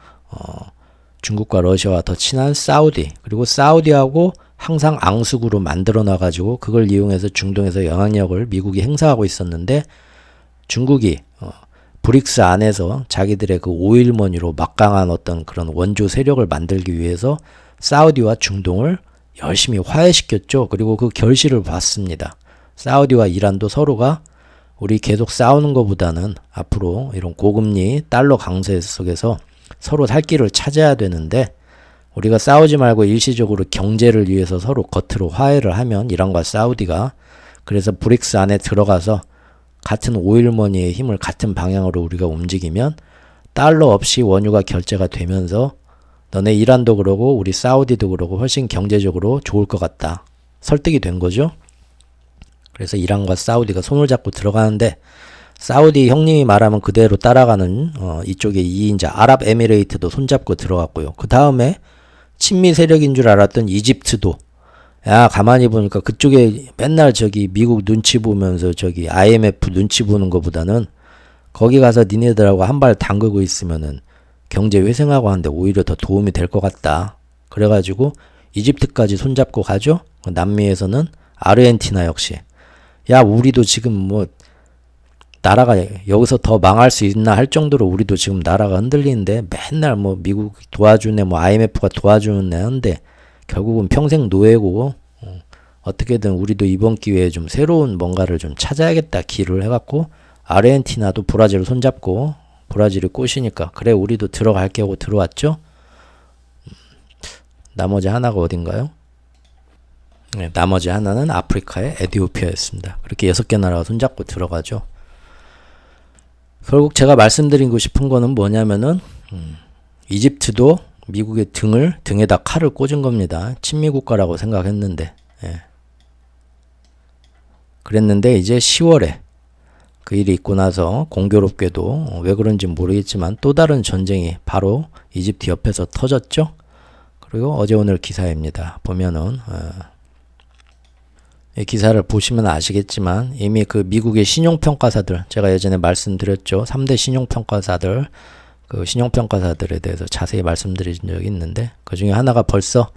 S1: 중국과 러시아와 더 친한 사우디, 그리고 사우디하고 항상 앙숙으로 만들어 놔가지고 그걸 이용해서 중동에서 영향력을 미국이 행사하고 있었는데, 중국이 브릭스 안에서 자기들의 그 오일머니로 막강한 어떤 그런 원조 세력을 만들기 위해서 사우디와 중동을 열심히 화해시켰죠. 그리고 그 결실을 봤습니다. 사우디와 이란도 서로가 우리 계속 싸우는 것보다는 앞으로 이런 고금리 달러 강세 속에서 서로 살 길을 찾아야 되는데, 우리가 싸우지 말고 일시적으로 경제를 위해서 서로 겉으로 화해를 하면 이란과 사우디가, 그래서 브릭스 안에 들어가서 같은 오일머니의 힘을 같은 방향으로 우리가 움직이면 달러 없이 원유가 결제가 되면서 너네 이란도 그러고 우리 사우디도 그러고 훨씬 경제적으로 좋을 것 같다. 설득이 된 거죠. 그래서 이란과 사우디가 손을 잡고 들어가는데, 사우디 형님이 말하면 그대로 따라가는 이쪽의 2인자 아랍에미레이트도 손잡고 들어갔고요. 그 다음에 친미 세력인 줄 알았던 이집트도, 야 가만히 보니까 그쪽에 맨날 저기 미국 눈치 보면서 저기 IMF 눈치 보는 것보다는 거기 가서 니네들하고 한 발 담그고 있으면은 경제 회생하고 하는데 오히려 더 도움이 될 것 같다. 그래가지고 이집트까지 손잡고 가죠. 남미에서는 아르헨티나 역시 야 우리도 지금 뭐 나라가 여기서 더 망할 수 있나 할 정도로 우리도 지금 나라가 흔들리는데 맨날 뭐 미국 도와주네 뭐 IMF가 도와주네 하는데 결국은 평생 노예고 어떻게든 우리도 이번 기회에 좀 새로운 뭔가를 좀 찾아야겠다 기를 해갖고 아르헨티나도 브라질을 손잡고 브라질이 꼬시니까 그래 우리도 들어갈게 하고 들어왔죠. 나머지 하나가 어딘가요? 네, 나머지 하나는 아프리카의 에티오피아였습니다. 그렇게 6개 나라가 손잡고 들어가죠. 결국 제가 말씀드리고 싶은 거는 뭐냐면은 이집트도 미국의 등에다 칼을 꽂은 겁니다. 친미국가라고 생각했는데 그랬는데 이제 10월에 그 일이 있고 나서 공교롭게도 왜 그런지 모르겠지만 또 다른 전쟁이 바로 이집트 옆에서 터졌죠. 그리고 어제 오늘 기사입니다. 보면은 이 기사를 보시면 아시겠지만 이미 그 미국의 신용평가사들 제가 예전에 말씀드렸죠. 3대 신용평가사들 그 신용평가사들에 대해서 자세히 말씀드린 적이 있는데 그 중에 하나가 벌써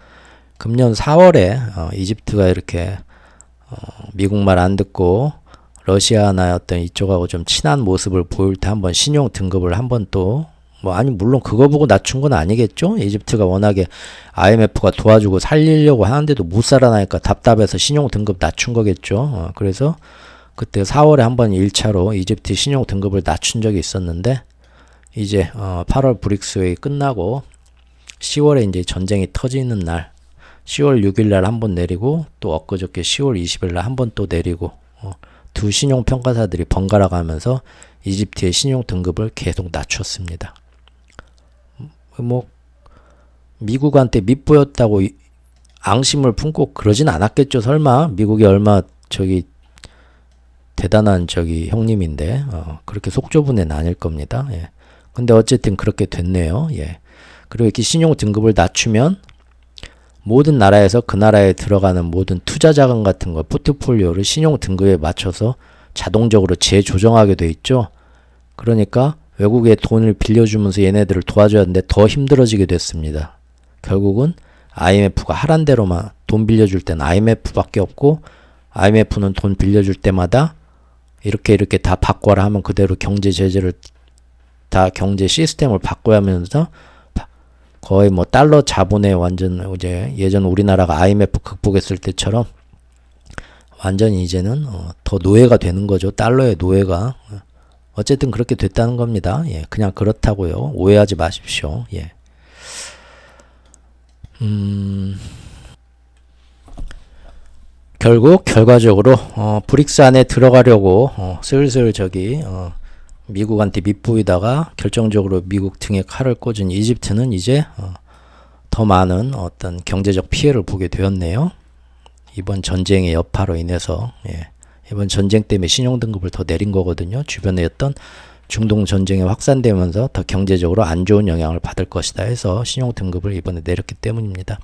S1: 금년 4월에 이집트가 이렇게 미국 말 안 듣고 러시아나 어떤 이쪽하고 좀 친한 모습을 보일 때 한번 신용 등급을 한번 또 뭐 아니 물론 그거 보고 낮춘 건 아니겠죠. 이집트가 워낙에 IMF가 도와주고 살리려고 하는데도 못 살아나니까 답답해서 신용 등급 낮춘 거겠죠. 그래서 그때 4월에 한번 1차로 이집트 신용 등급을 낮춘 적이 있었는데 이제 8월 브릭스 회의 끝나고 10월에 이제 전쟁이 터지는 날 10월 6일 날 한번 내리고 또 엊그저께 10월 20일 날 한번 또 내리고 두 신용 평가사들이 번갈아 가면서 이집트의 신용 등급을 계속 낮췄습니다. 뭐 미국한테 밑보였다고 앙심을 품고 그러진 않았겠죠. 설마 미국이 얼마 대단한 형님인데 그렇게 속 좁은 애는 아닐 겁니다. 예. 근데 어쨌든 그렇게 됐네요. 예. 그리고 이렇게 신용 등급을 낮추면 모든 나라에서 그 나라에 들어가는 모든 투자 자금 같은 거 포트폴리오를 신용 등급에 맞춰서 자동적으로 재조정하게 돼 있죠. 그러니까 외국에 돈을 빌려주면서 얘네들을 도와줘야 하는데 더 힘들어지게 됐습니다. 결국은 IMF가 하란 대로만 돈 빌려줄 때는 IMF밖에 없고 IMF는 돈 빌려줄 때마다 이렇게 다 바꿔라 하면 그대로 경제 제재를 다 경제 시스템을 바꿔야 하면서 거의 뭐 달러 자본의 완전 이제 예전 우리나라가 IMF 극복했을 때처럼 완전히 이제는 더 노예가 되는 거죠. 달러의 노예가. 어쨌든 그렇게 됐다는 겁니다. 예, 그냥 그렇다고요. 오해하지 마십시오. 예. 결국 결과적으로 브릭스 안에 들어가려고 슬슬 미국한테 밑보이다가 결정적으로 미국 등에 칼을 꽂은 이집트는 이제 더 많은 어떤 경제적 피해를 보게 되었네요. 이번 전쟁의 여파로 인해서 이번 전쟁 때문에 신용등급을 더 내린 거거든요. 주변에 어떤 중동 전쟁이 확산되면서 더 경제적으로 안 좋은 영향을 받을 것이다 해서 신용등급을 이번에 내렸기 때문입니다.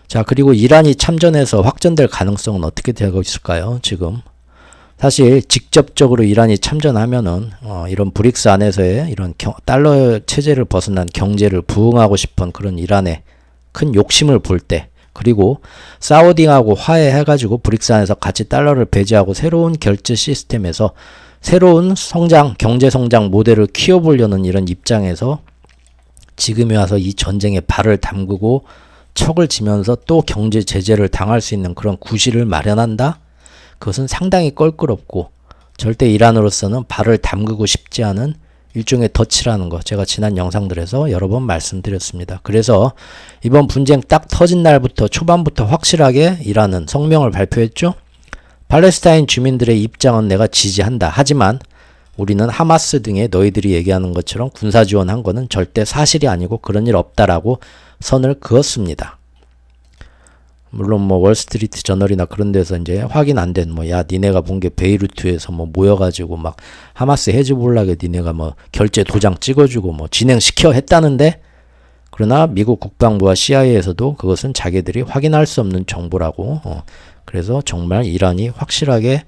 S1: 자, 그리고 이란이 참전해서 확전될 가능성은 어떻게 되고 있을까요? 지금 사실 직접적으로 이란이 참전하면은 이런 브릭스 안에서의 이런 달러 체제를 벗어난 경제를 부흥하고 싶은 그런 이란의 큰 욕심을 볼 때, 그리고 사우디하고 화해해가지고 브릭스 안에서 같이 달러를 배제하고 새로운 결제 시스템에서 새로운 경제 성장 모델을 키워보려는 이런 입장에서 지금에 와서 이 전쟁에 발을 담그고 척을 지면서 또 경제 제재를 당할 수 있는 그런 구실을 마련한다? 그것은 상당히 껄끄럽고 절대 이란으로서는 발을 담그고 싶지 않은 일종의 덫이라는 거 제가 지난 영상들에서 여러 번 말씀드렸습니다. 그래서 이번 분쟁 딱 터진 날부터 초반부터 확실하게 이란은 성명을 발표했죠. 팔레스타인 주민들의 입장은 내가 지지한다. 하지만 우리는 하마스 등의 너희들이 얘기하는 것처럼 군사 지원한 거는 절대 사실이 아니고 그런 일 없다라고 선을 그었습니다. 물론 뭐 월스트리트 저널이나 그런 데서 이제 확인 안 된 니네가 본 게 베이루트에서 모여가지고 막 하마스 헤즈볼락에 니네가 결제 도장 찍어주고 진행시켜 했다는데, 그러나 미국 국방부와 CIA에서도 그것은 자기들이 확인할 수 없는 정보라고 그래서 정말 이란이 확실하게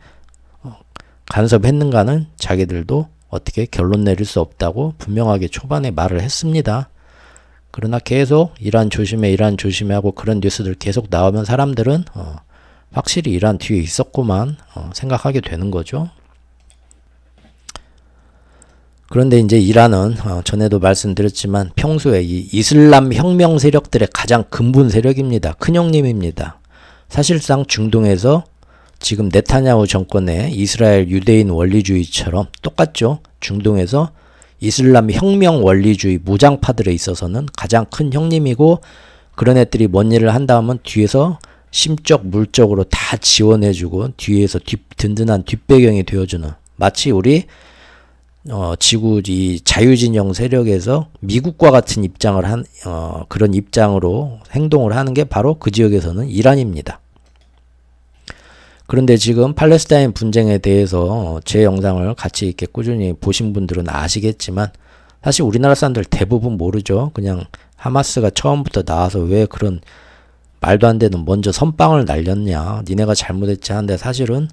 S1: 간섭했는가는 자기들도 어떻게 결론 내릴 수 없다고 분명하게 초반에 말을 했습니다. 그러나 계속 이란 조심해 이란 조심해 하고 그런 뉴스들 계속 나오면 사람들은 확실히 이란 뒤에 있었구만 생각하게 되는 거죠. 그런데 이제 이란은 전에도 말씀드렸지만 평소에 이 이슬람 혁명 세력들의 가장 근본 세력입니다. 큰형님입니다. 사실상 중동에서 지금 네타냐후 정권의 이스라엘 유대인 원리주의처럼 똑같죠. 중동에서 이슬람 혁명 원리주의 무장파들에 있어서는 가장 큰 형님이고 그런 애들이 뭔 일을 한다 하면 뒤에서 심적 물적으로 다 지원해주고 뒤에서 든든한 뒷배경이 되어주는 마치 우리 지구 이 자유진영 세력에서 미국과 같은 입장을 그런 입장으로 행동을 하는 게 바로 그 지역에서는 이란입니다. 그런데 지금 팔레스타인 분쟁에 대해서 제 영상을 같이 이렇게 꾸준히 보신 분들은 아시겠지만 사실 우리나라 사람들 대부분 모르죠. 그냥 하마스가 처음부터 나와서 왜 그런 말도 안 되는 먼저 선빵을 날렸냐. 니네가 잘못했지 하는데 사실은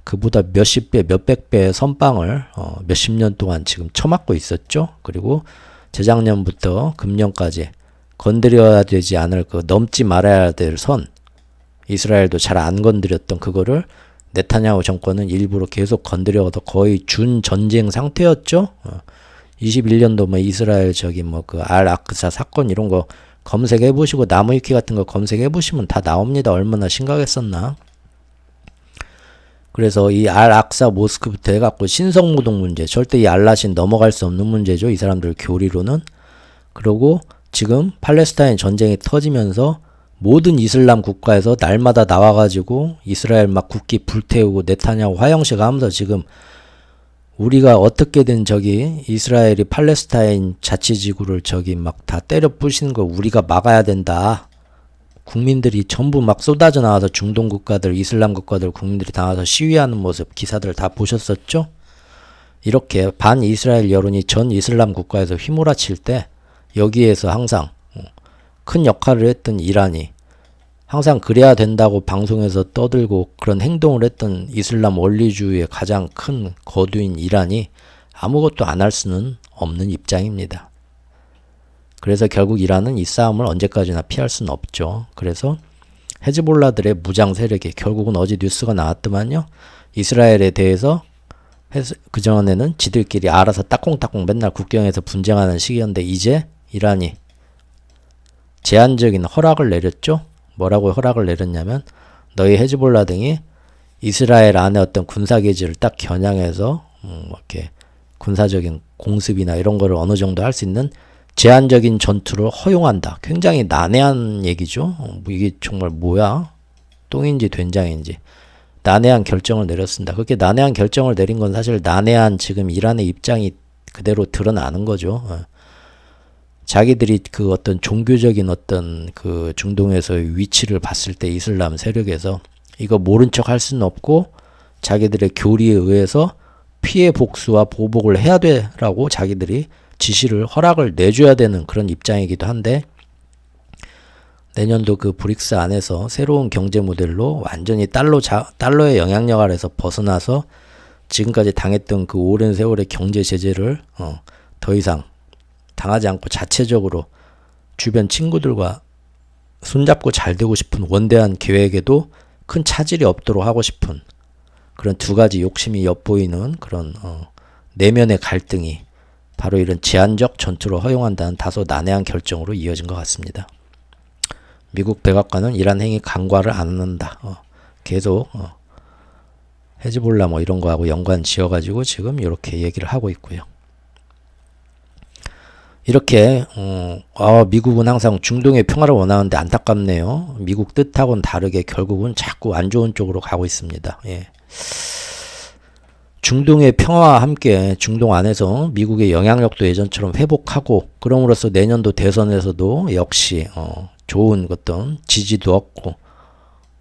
S1: 그보다 몇십 배, 몇백 배의 선빵을 몇십 년 동안 지금 쳐맞고 있었죠. 그리고 재작년부터 금년까지 건드려야 되지 않을 넘지 말아야 될 선, 이스라엘도 잘 안 건드렸던 그거를 네타냐후 정권은 일부러 계속 건드려서 거의 준 전쟁 상태였죠. 21년도 뭐 이스라엘 그 알-아크사 사건 이런 거 검색해 보시고 나무위키 같은 거 검색해 보시면 다 나옵니다. 얼마나 심각했었나. 그래서 이 알-아크사 모스크부터 해갖고 신성모독 문제, 절대 이 알라신 넘어갈 수 없는 문제죠. 이 사람들 교리로는. 그리고 지금 팔레스타인 전쟁이 터지면서 모든 이슬람 국가에서 날마다 나와가지고 이스라엘 막 국기 불태우고 네타냐후 화형식 하면서 지금 우리가 어떻게든 이스라엘이 팔레스타인 자치지구를 막 다 때려 부시는 거 우리가 막아야 된다. 국민들이 전부 막 쏟아져 나와서 중동 국가들, 이슬람 국가들 국민들이 다 나와서 시위하는 모습 기사들 다 보셨었죠? 이렇게 반 이스라엘 여론이 전 이슬람 국가에서 휘몰아칠 때 여기에서 항상 큰 역할을 했던 이란이 항상 그래야 된다고 방송에서 떠들고 그런 행동을 했던 이슬람 원리주의의 가장 큰 거두인 이란이 아무것도 안 할 수는 없는 입장입니다. 그래서 결국 이란은 이 싸움을 언제까지나 피할 수는 없죠. 그래서 헤즈볼라들의 무장 세력이 결국은 어제 뉴스가 나왔더만요. 이스라엘에 대해서 그전에는 지들끼리 알아서 따콩따콩 맨날 국경에서 분쟁하는 시기였는데 이제 이란이 제한적인 허락을 내렸죠. 뭐라고 허락을 내렸냐면 너희 헤즈볼라 등이 이스라엘 안에 어떤 군사기지를 딱 겨냥해서 이렇게 군사적인 공습이나 이런 거를 어느 정도 할 수 있는 제한적인 전투를 허용한다. 굉장히 난해한 얘기죠. 이게 정말 뭐야? 똥인지 된장인지. 난해한 결정을 내렸습니다. 그렇게 난해한 결정을 내린 건 사실 난해한 지금 이란의 입장이 그대로 드러나는 거죠. 자기들이 그 어떤 종교적인 어떤 그 중동에서의 위치를 봤을 때 이슬람 세력에서 이거 모른 척 할 수는 없고 자기들의 교리에 의해서 피해 복수와 보복을 해야 되라고 자기들이 지시를 허락을 내줘야 되는 그런 입장이기도 한데 내년도 그 브릭스 안에서 새로운 경제 모델로 완전히 달러의 영향력 아래서 벗어나서 지금까지 당했던 그 오랜 세월의 경제 제재를 더 이상 당하지 않고 자체적으로 주변 친구들과 손잡고 잘 되고 싶은 원대한 계획에도 큰 차질이 없도록 하고 싶은 그런 두 가지 욕심이 엿보이는 그런 내면의 갈등이 바로 이런 제한적 전투를 허용한다는 다소 난해한 결정으로 이어진 것 같습니다. 미국 백악관은 이란 행위 간과를 안 한다. 계속 헤즈볼라 뭐 이런 거하고 연관 지어가지고 지금 이렇게 얘기를 하고 있고요. 이렇게 미국은 항상 중동의 평화를 원하는데 안타깝네요. 미국 뜻하고는 다르게 결국은 자꾸 안 좋은 쪽으로 가고 있습니다. 예. 중동의 평화와 함께 중동 안에서 미국의 영향력도 예전처럼 회복하고 그럼으로써 내년도 대선에서도 역시 좋은 어떤 지지도 얻고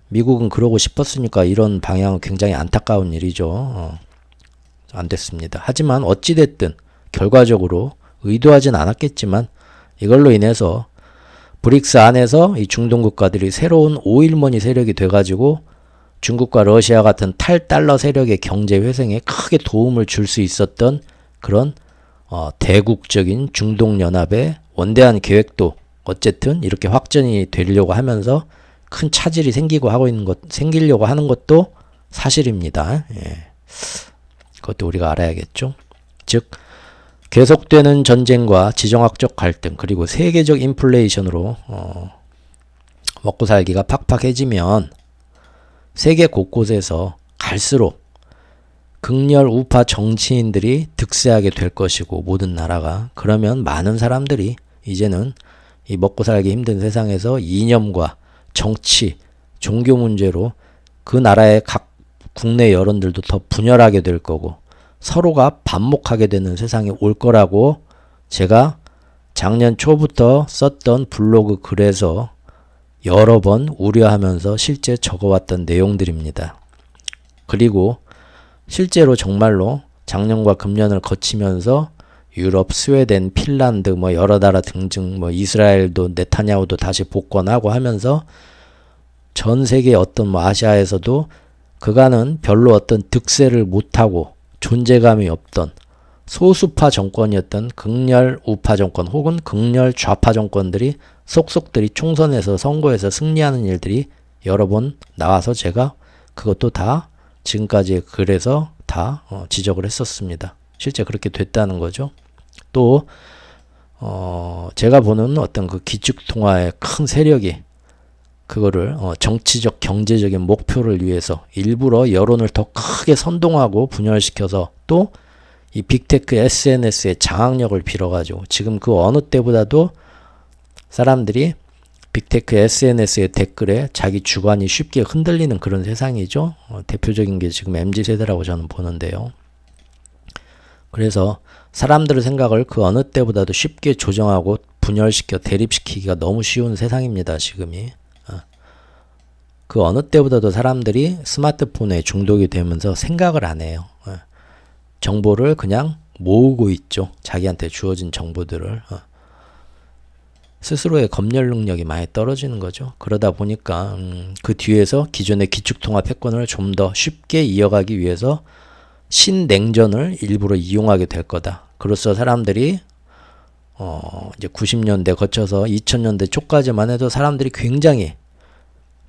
S1: 미국은 그러고 싶었으니까 이런 방향은 굉장히 안타까운 일이죠. 안 됐습니다. 하지만 어찌됐든 결과적으로 의도하진 않았겠지만 이걸로 인해서 브릭스 안에서 이 중동 국가들이 새로운 오일머니 세력이 돼가지고 중국과 러시아 같은 탈달러 세력의 경제 회생에 크게 도움을 줄 수 있었던 그런 대국적인 중동연합의 원대한 계획도 어쨌든 이렇게 확전이 되려고 하면서 큰 차질이 생기려고 하는 것도 사실입니다. 예. 그것도 우리가 알아야겠죠. 즉 계속되는 전쟁과 지정학적 갈등 그리고 세계적 인플레이션으로 먹고 살기가 팍팍해지면 세계 곳곳에서 갈수록 극렬 우파 정치인들이 득세하게 될 것이고 모든 나라가 그러면 많은 사람들이 이제는 이 먹고 살기 힘든 세상에서 이념과 정치, 종교 문제로 그 나라의 각 국내 여론들도 더 분열하게 될 거고 서로가 반목하게 되는 세상이 올 거라고 제가 작년 초부터 썼던 블로그 글에서 여러 번 우려하면서 실제 적어왔던 내용들입니다. 그리고 실제로 정말로 작년과 금년을 거치면서 유럽, 스웨덴, 핀란드 뭐 여러 나라 등등 뭐 이스라엘도 네타냐후도 다시 복권하고 하면서 전 세계 어떤 뭐 아시아에서도 그간은 별로 어떤 득세를 못하고 존재감이 없던 소수파 정권이었던 극렬 우파 정권 혹은 극렬 좌파 정권들이 속속들이 총선에서 선거에서 승리하는 일들이 여러 번 나와서 제가 그것도 다 지금까지의 글에서 다 지적을 했었습니다. 실제 그렇게 됐다는 거죠. 또 제가 보는 어떤 그 기축통화의 큰 세력이 그거를 정치적 경제적인 목표를 위해서 일부러 여론을 더 크게 선동하고 분열시켜서 또 이 빅테크 SNS의 장악력을 빌어가지고 지금 그 어느 때보다도 사람들이 빅테크 SNS의 댓글에 자기 주관이 쉽게 흔들리는 그런 세상이죠. 대표적인 게 지금 MZ세대라고 저는 보는데요. 그래서 사람들의 생각을 그 어느 때보다도 쉽게 조정하고 분열시켜 대립시키기가 너무 쉬운 세상입니다. 지금이. 그 어느 때보다도 사람들이 스마트폰에 중독이 되면서 생각을 안 해요. 정보를 그냥 모으고 있죠. 자기한테 주어진 정보들을. 스스로의 검열 능력이 많이 떨어지는 거죠. 그러다 보니까 그 뒤에서 기존의 기축통화 패권을 좀 더 쉽게 이어가기 위해서 신냉전을 일부러 이용하게 될 거다. 그로써 사람들이 이제 90년대 거쳐서 2000년대 초까지만 해도 사람들이 굉장히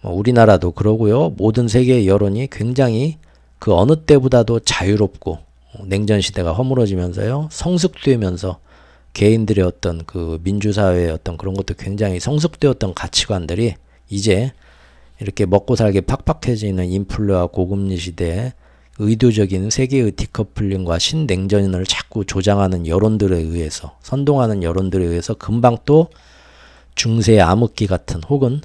S1: 우리나라도 그러고요. 모든 세계의 여론이 굉장히 그 어느 때보다도 자유롭고 냉전 시대가 허물어지면서요. 성숙되면서 개인들의 어떤 그 민주사회의 어떤 그런 것도 굉장히 성숙되었던 가치관들이 이제 이렇게 먹고 살기 팍팍해지는 인플레와 고금리 시대에 의도적인 세계의 디커플링과 신냉전을 자꾸 조장하는 여론들에 의해서 선동하는 여론들에 의해서 금방 또 중세의 암흑기 같은 혹은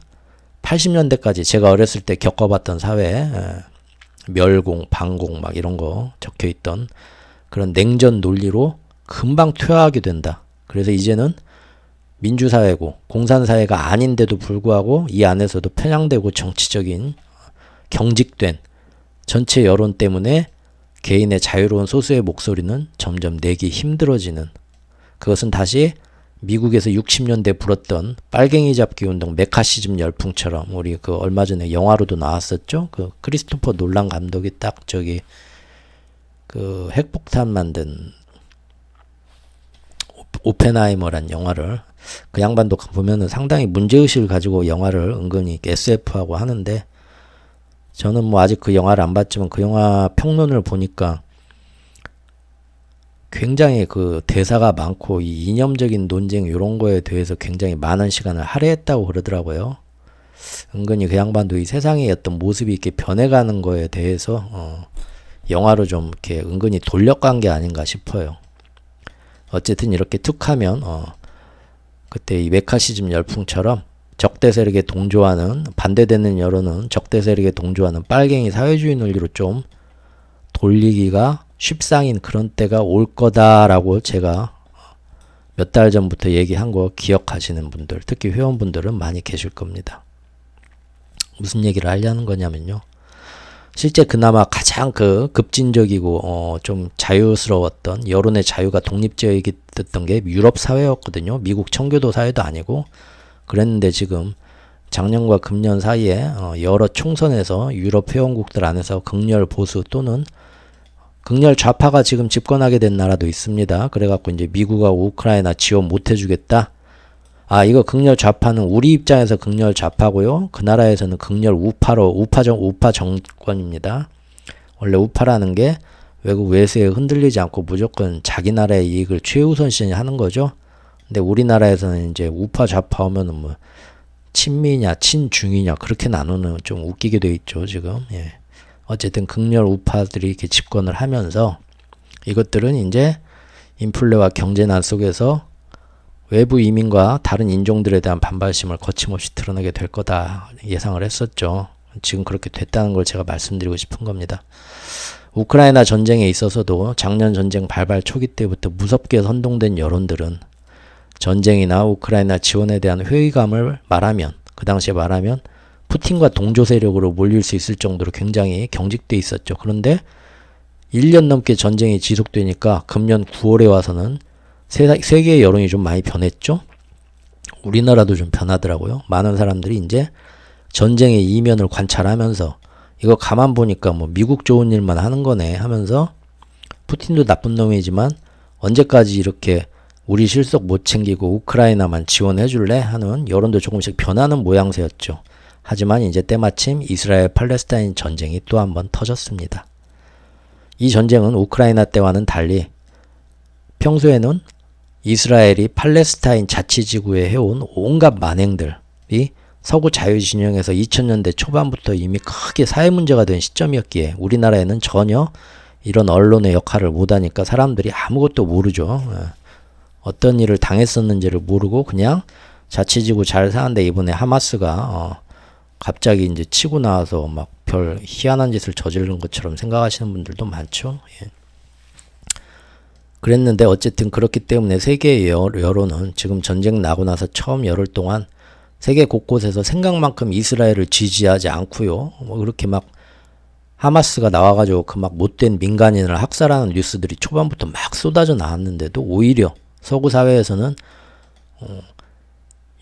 S1: 80년대까지 제가 어렸을 때 겪어봤던 사회에 멸공, 반공 막 이런 거 적혀있던 그런 냉전 논리로 금방 퇴화하게 된다. 그래서 이제는 민주사회고 공산사회가 아닌데도 불구하고 이 안에서도 편향되고 정치적인 경직된 전체 여론 때문에 개인의 자유로운 소수의 목소리는 점점 내기 힘들어지는 그것은 다시 미국에서 60년대 불었던 빨갱이 잡기 운동 메카시즘 열풍처럼 우리 그 얼마 전에 영화로도 나왔었죠. 그 크리스토퍼 놀란 감독이 딱 저기 그 핵폭탄 만든 오펜하이머란 영화를 그 양반도 보면은 상당히 문제의식을 가지고 영화를 은근히 SF하고 하는데 저는 뭐 아직 그 영화를 안 봤지만 그 영화 평론을 보니까 굉장히 그 대사가 많고 이 이념적인 논쟁 이런 거에 대해서 굉장히 많은 시간을 할애했다고 그러더라고요. 은근히 그 양반도 이 세상의 어떤 모습이 이렇게 변해가는 거에 대해서 영화로 좀 이렇게 은근히 돌려간 게 아닌가 싶어요. 어쨌든 이렇게 툭 하면 그때 이 메카시즘 열풍처럼 적대 세력에 동조하는 반대되는 여론은 적대 세력에 동조하는 빨갱이 사회주의 논리로 좀 돌리기가 쉽상인 그런 때가 올 거다라고 제가 몇 달 전부터 얘기한 거 기억하시는 분들, 특히 회원분들은 많이 계실 겁니다. 무슨 얘기를 하려는 거냐면요. 실제 그나마 가장 그 급진적이고 좀 자유스러웠던 여론의 자유가 독립적이었던 게 유럽 사회였거든요. 미국 청교도 사회도 아니고 그랬는데 지금 작년과 금년 사이에 여러 총선에서 유럽 회원국들 안에서 극렬 보수 또는 극렬 좌파가 지금 집권하게 된 나라도 있습니다. 그래갖고 이제 미국하고 우크라이나 지원 못 해주겠다. 아, 이거 극렬 좌파는 우리 입장에서 극렬 좌파고요. 그 나라에서는 극렬 우파 정권입니다. 원래 우파라는 게 외국 외세에 흔들리지 않고 무조건 자기 나라의 이익을 최우선시 하는 거죠. 근데 우리나라에서는 이제 우파 좌파 오면은 뭐 친미냐 친중이냐 그렇게 나누는 좀 웃기게 돼 있죠 지금. 예. 어쨌든 극렬 우파들이 이렇게 집권을 하면서 이것들은 이제 인플레와 경제난 속에서 외부 이민과 다른 인종들에 대한 반발심을 거침없이 드러내게 될 거다 예상을 했었죠. 지금 그렇게 됐다는 걸 제가 말씀드리고 싶은 겁니다. 우크라이나 전쟁에 있어서도 작년 전쟁 발발 초기 때부터 무섭게 선동된 여론들은 전쟁이나 우크라이나 지원에 대한 회의감을 말하면, 그 당시에 말하면 푸틴과 동조 세력으로 몰릴 수 있을 정도로 굉장히 경직돼 있었죠. 그런데 1년 넘게 전쟁이 지속되니까 금년 9월에 와서는 세계의 여론이 좀 많이 변했죠. 우리나라도 좀 변하더라고요. 많은 사람들이 이제 전쟁의 이면을 관찰하면서 이거 가만 보니까 뭐 미국 좋은 일만 하는 거네 하면서 푸틴도 나쁜 놈이지만 언제까지 이렇게 우리 실속 못 챙기고 우크라이나만 지원해 줄래 하는 여론도 조금씩 변하는 모양새였죠. 하지만 이제 때마침 이스라엘 팔레스타인 전쟁이 또 한 번 터졌습니다. 이 전쟁은 우크라이나 때와는 달리 평소에는 이스라엘이 팔레스타인 자치지구에 해온 온갖 만행들이 서구 자유진영에서 2000년대 초반부터 이미 크게 사회 문제가 된 시점이었기에 우리나라에는 전혀 이런 언론의 역할을 못하니까 사람들이 아무것도 모르죠. 어떤 일을 당했었는지를 모르고 그냥 자치지구 잘 사는데 이번에 하마스가 갑자기 이제 치고 나와서 막 별 희한한 짓을 저지른 것처럼 생각하시는 분들도 많죠. 예. 그랬는데 어쨌든 그렇기 때문에 세계의 여론은 지금 전쟁 나고 나서 처음 열흘 동안 세계 곳곳에서 생각만큼 이스라엘을 지지하지 않고요. 뭐 그렇게 막 하마스가 나와가지고 그 막 못된 민간인을 학살하는 뉴스들이 초반부터 막 쏟아져 나왔는데도 오히려 서구 사회에서는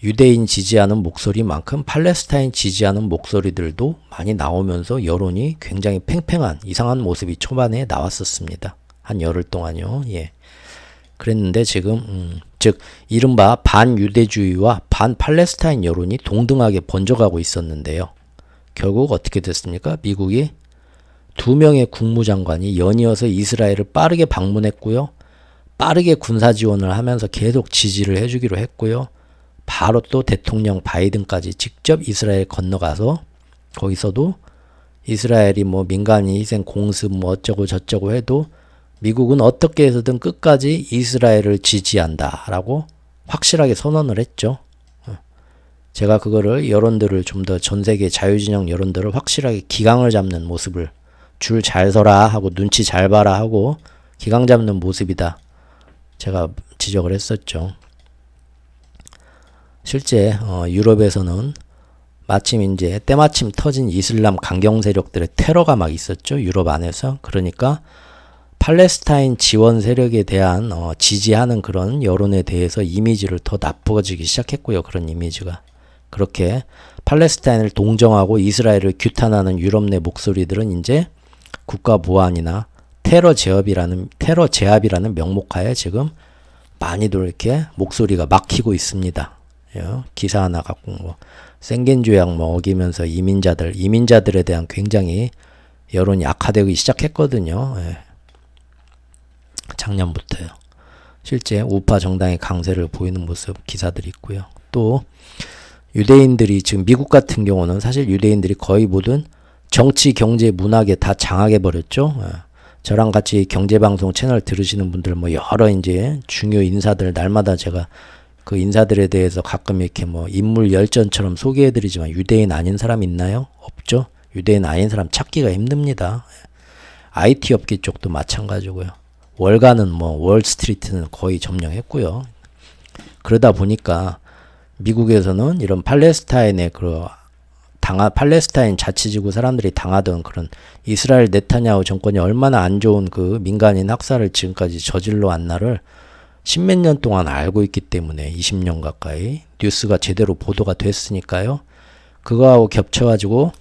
S1: 유대인 지지하는 목소리만큼 팔레스타인 지지하는 목소리들도 많이 나오면서 여론이 굉장히 팽팽한 이상한 모습이 초반에 나왔었습니다. 한 열흘 동안요. 예. 그랬는데 지금 즉 이른바 반유대주의와 반팔레스타인 여론이 동등하게 번져가고 있었는데요. 결국 어떻게 됐습니까? 미국이 2명의 국무장관이 연이어서 이스라엘을 빠르게 방문했고요. 빠르게 군사 지원을 하면서 계속 지지를 해주기로 했고요. 바로 또 대통령 바이든까지 직접 이스라엘 건너가서 거기서도 이스라엘이 뭐 민간인 희생 공습 뭐 어쩌고 저쩌고 해도 미국은 어떻게 해서든 끝까지 이스라엘을 지지한다라고 확실하게 선언을 했죠. 제가 그거를 여론들을 좀 더 전 세계 자유진영 여론들을 확실하게 기강을 잡는 모습을 줄 잘 서라 하고 눈치 잘 봐라 하고 기강 잡는 모습이다. 제가 지적을 했었죠. 실제 유럽에서는 마침 이제 때마침 터진 이슬람 강경 세력들의 테러가 막 있었죠. 유럽 안에서. 그러니까 팔레스타인 지원 세력에 대한 지지하는 그런 여론에 대해서 이미지를 더 나빠지기 시작했고요. 그런 이미지가. 그렇게 팔레스타인을 동정하고 이스라엘을 규탄하는 유럽 내 목소리들은 이제 국가 보안이나 테러 제압이라는 명목하에 지금 많이들 이렇게 목소리가 막히고 있습니다. 기사 하나 갖고 뭐 생겐 조약 뭐 어기면서 이민자들에 대한 굉장히 여론이 악화되기 시작했거든요. 예. 작년부터요. 실제 우파 정당의 강세를 보이는 모습 기사들이 있고요. 또 유대인들이 지금 미국 같은 경우는 사실 유대인들이 거의 모든 정치, 경제, 문학에 다 장악해 버렸죠. 예. 저랑 같이 경제방송 채널 들으시는 분들 뭐 여러 이제 중요 인사들 날마다 제가 그 인사들에 대해서 가끔 이렇게 뭐 인물 열전처럼 소개해드리지만 유대인 아닌 사람 있나요? 없죠. 유대인 아닌 사람 찾기가 힘듭니다. IT 업계 쪽도 마찬가지고요. 월가는 뭐 월스트리트는 거의 점령했고요. 그러다 보니까 미국에서는 이런 팔레스타인의 팔레스타인 자치지구 사람들이 당하던 그런 이스라엘 네타냐후 정권이 얼마나 안 좋은 그 민간인 학살을 지금까지 저질러 왔나를 십몇 년 동안 알고 있기 때문에 20년 가까이 뉴스가 제대로 보도가 됐으니까요. 그거하고 겹쳐가지고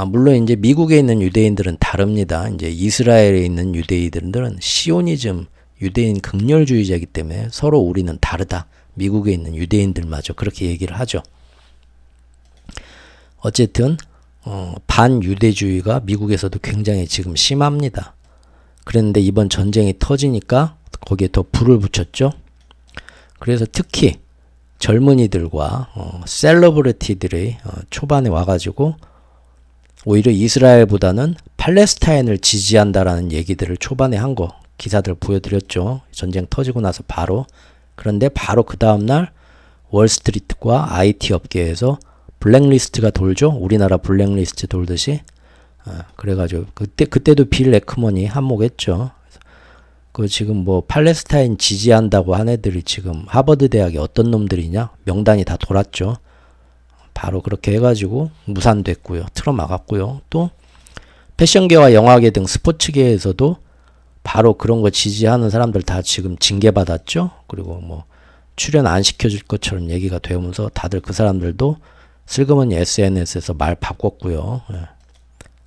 S1: 물론 이제 미국에 있는 유대인들은 다릅니다. 이제 이스라엘에 있는 유대인들은 시오니즘 유대인 극렬주의자이기 때문에 서로 우리는 다르다. 미국에 있는 유대인들마저 그렇게 얘기를 하죠. 어쨌든 반유대주의가 미국에서도 굉장히 지금 심합니다. 그런데 이번 전쟁이 터지니까 거기에 더 불을 붙였죠. 그래서 특히 젊은이들과 셀러브리티들이 초반에 와가지고 오히려 이스라엘보다는 팔레스타인을 지지한다라는 얘기들을 초반에 한 거 기사들 보여드렸죠. 전쟁 터지고 나서 바로. 그런데 바로 그 다음날 월스트리트과 IT 업계에서 블랙리스트가 돌죠. 우리나라 블랙리스트 돌듯이. 그래가지고 그때도 빌 에크먼이 한몫했죠. 그 지금 뭐 팔레스타인 지지한다고 한 애들이 지금 하버드 대학에 어떤 놈들이냐 명단이 다 돌았죠. 바로 그렇게 해가지고 무산됐고요. 틀어막았고요. 또 패션계와 영화계 등 스포츠계에서도 바로 그런 거 지지하는 사람들 다 지금 징계받았죠. 그리고 뭐 출연 안 시켜줄 것처럼 얘기가 되면서 다들 그 사람들도 슬그머니 SNS에서 말 바꿨고요.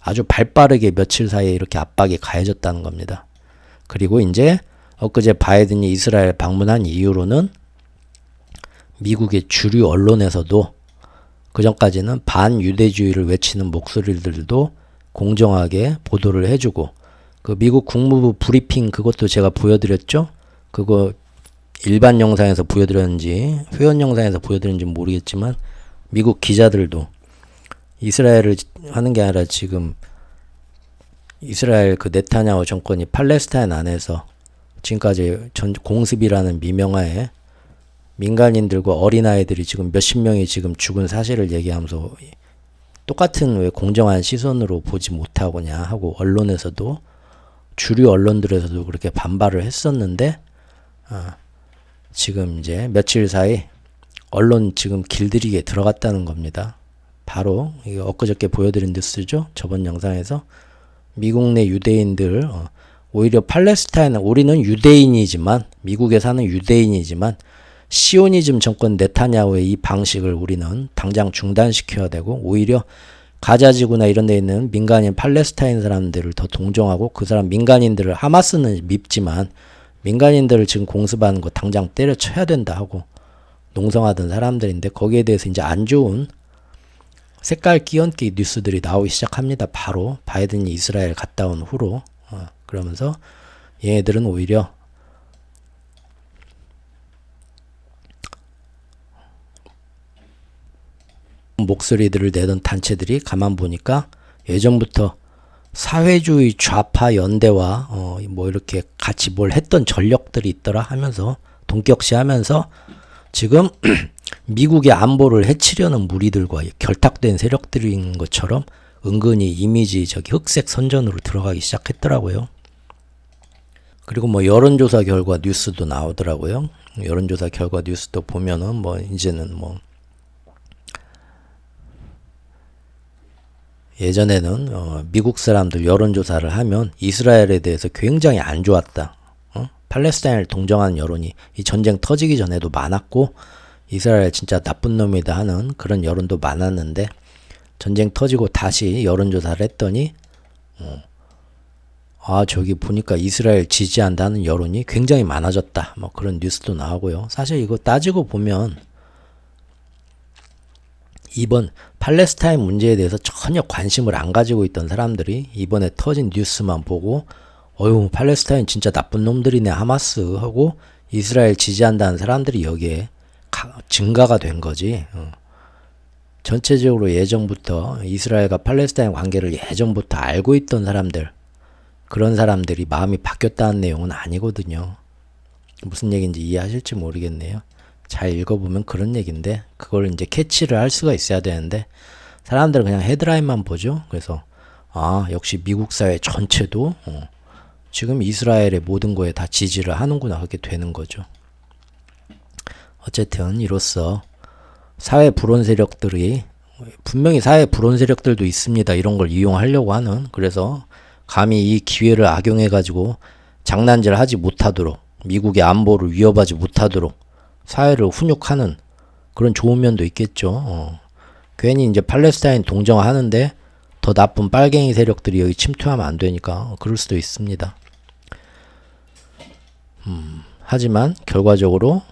S1: 아주 발빠르게 며칠 사이에 이렇게 압박이 가해졌다는 겁니다. 그리고 이제 엊그제 바이든이 이스라엘 방문한 이후로는 미국의 주류 언론에서도 그전까지는 반유대주의를 외치는 목소리들도 공정하게 보도를 해주고 그 미국 국무부 브리핑 그것도 제가 보여드렸죠. 그거 일반 영상에서 보여드렸는지 회원 영상에서 보여드렸는지 모르겠지만 미국 기자들도 이스라엘을 하는 게 아니라 지금 이스라엘 그 네타냐후 정권이 팔레스타인 안에서 지금까지 공습이라는 미명하에 민간인들과 어린아이들이 지금 몇십 명이 지금 죽은 사실을 얘기하면서 똑같은 왜 공정한 시선으로 보지 못하고냐 하고 언론에서도 주류 언론들에서도 그렇게 반발을 했었는데 지금 이제 며칠 사이 언론 지금 길들이기에 들어갔다는 겁니다. 바로 이거 엊그저께 보여드린 뉴스죠. 저번 영상에서 미국 내 유대인들 오히려 팔레스타인은 우리는 유대인이지만 미국에 사는 유대인이지만 시오니즘 정권 네타냐후의 이 방식을 우리는 당장 중단시켜야 되고 오히려 가자지구나 이런 데 있는 민간인 팔레스타인 사람들을 더 동정하고 그 사람 민간인들을 하마스는 밉지만 민간인들을 지금 공습하는 거 당장 때려쳐야 된다 하고 농성하던 사람들인데 거기에 대해서 이제 안 좋은 색깔 끼얹기 뉴스들이 나오기 시작합니다. 바로 바이든이 이스라엘 갔다 온 후로 그러면서 얘네들은 오히려 목소리들을 내던 단체들이 가만 보니까 예전부터 사회주의 좌파 연대와 뭐 이렇게 같이 뭘 했던 전력들이 있더라 하면서 동격시하면서 지금 미국의 안보를 해치려는 무리들과 결탁된 세력들인 것처럼 은근히 이미지 저기 흑색 선전으로 들어가기 시작했더라고요. 그리고 뭐 여론조사 결과 뉴스도 나오더라고요. 여론조사 결과 뉴스도 보면은 뭐 이제는 뭐 예전에는 미국 사람들 여론조사를 하면 이스라엘에 대해서 굉장히 안 좋았다. 팔레스타인을 동정하는 여론이 이 전쟁 터지기 전에도 많았고 이스라엘 진짜 나쁜 놈이다 하는 그런 여론도 많았는데 전쟁 터지고 다시 여론조사를 했더니 저기 보니까 이스라엘 지지한다는 여론이 굉장히 많아졌다. 뭐 그런 뉴스도 나오고요. 사실 이거 따지고 보면 이번 팔레스타인 문제에 대해서 전혀 관심을 안 가지고 있던 사람들이 이번에 터진 뉴스만 보고 어휴 팔레스타인 진짜 나쁜 놈들이네 하마스 하고 이스라엘 지지한다는 사람들이 여기에 증가가 된 거지. 전체적으로 예전부터 이스라엘과 팔레스타인 관계를 예전부터 알고 있던 사람들 그런 사람들이 마음이 바뀌었다는 내용은 아니거든요. 무슨 얘기인지 이해하실지 모르겠네요. 잘 읽어보면 그런 얘기인데 그걸 이제 캐치를 할 수가 있어야 되는데 사람들은 그냥 헤드라인만 보죠. 그래서 역시 미국 사회 전체도 지금 이스라엘의 모든 거에 다 지지를 하는구나 그렇게 되는 거죠. 어쨌든 이로써 사회 불온 세력들이 분명히 사회 불온 세력들도 있습니다. 이런 걸 이용하려고 하는 그래서 감히 이 기회를 악용해 가지고 장난질 하지 못하도록 미국의 안보를 위협하지 못하도록 사회를 훈육하는 그런 좋은 면도 있겠죠. 괜히 이제 팔레스타인 동정하는데 더 나쁜 빨갱이 세력들이 여기 침투하면 안 되니까 그럴 수도 있습니다. 하지만 결과적으로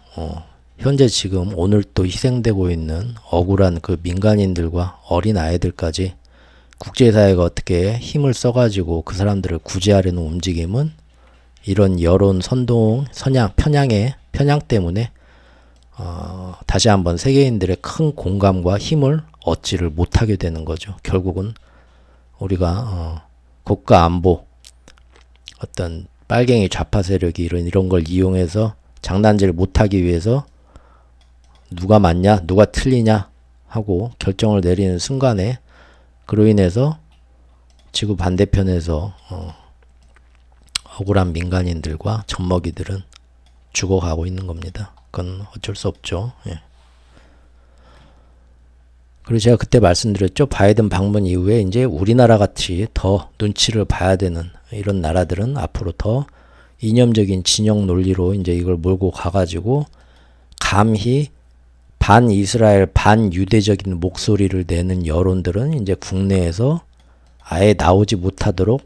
S1: 현재 지금 오늘 또 희생되고 있는 억울한 그 민간인들과 어린 아이들까지 국제사회가 어떻게 힘을 써가지고 그 사람들을 구제하려는 움직임은 이런 여론 선동, 편향 때문에 다시 한번 세계인들의 큰 공감과 힘을 얻지를 못하게 되는 거죠. 결국은 우리가 국가 안보, 어떤 빨갱이 좌파 세력이 이런 걸 이용해서 장난질 못하기 위해서 누가 맞냐, 누가 틀리냐 하고 결정을 내리는 순간에 그로 인해서 지구 반대편에서 억울한 민간인들과 젖먹이들은 죽어가고 있는 겁니다. 그건 어쩔 수 없죠. 예. 그리고 제가 그때 말씀드렸죠. 바이든 방문 이후에 이제 우리나라 같이 더 눈치를 봐야 되는 이런 나라들은 앞으로 더 이념적인 진영 논리로 이제 이걸 몰고 가가지고 감히 반 이스라엘 반 유대적인 목소리를 내는 여론들은 이제 국내에서 아예 나오지 못하도록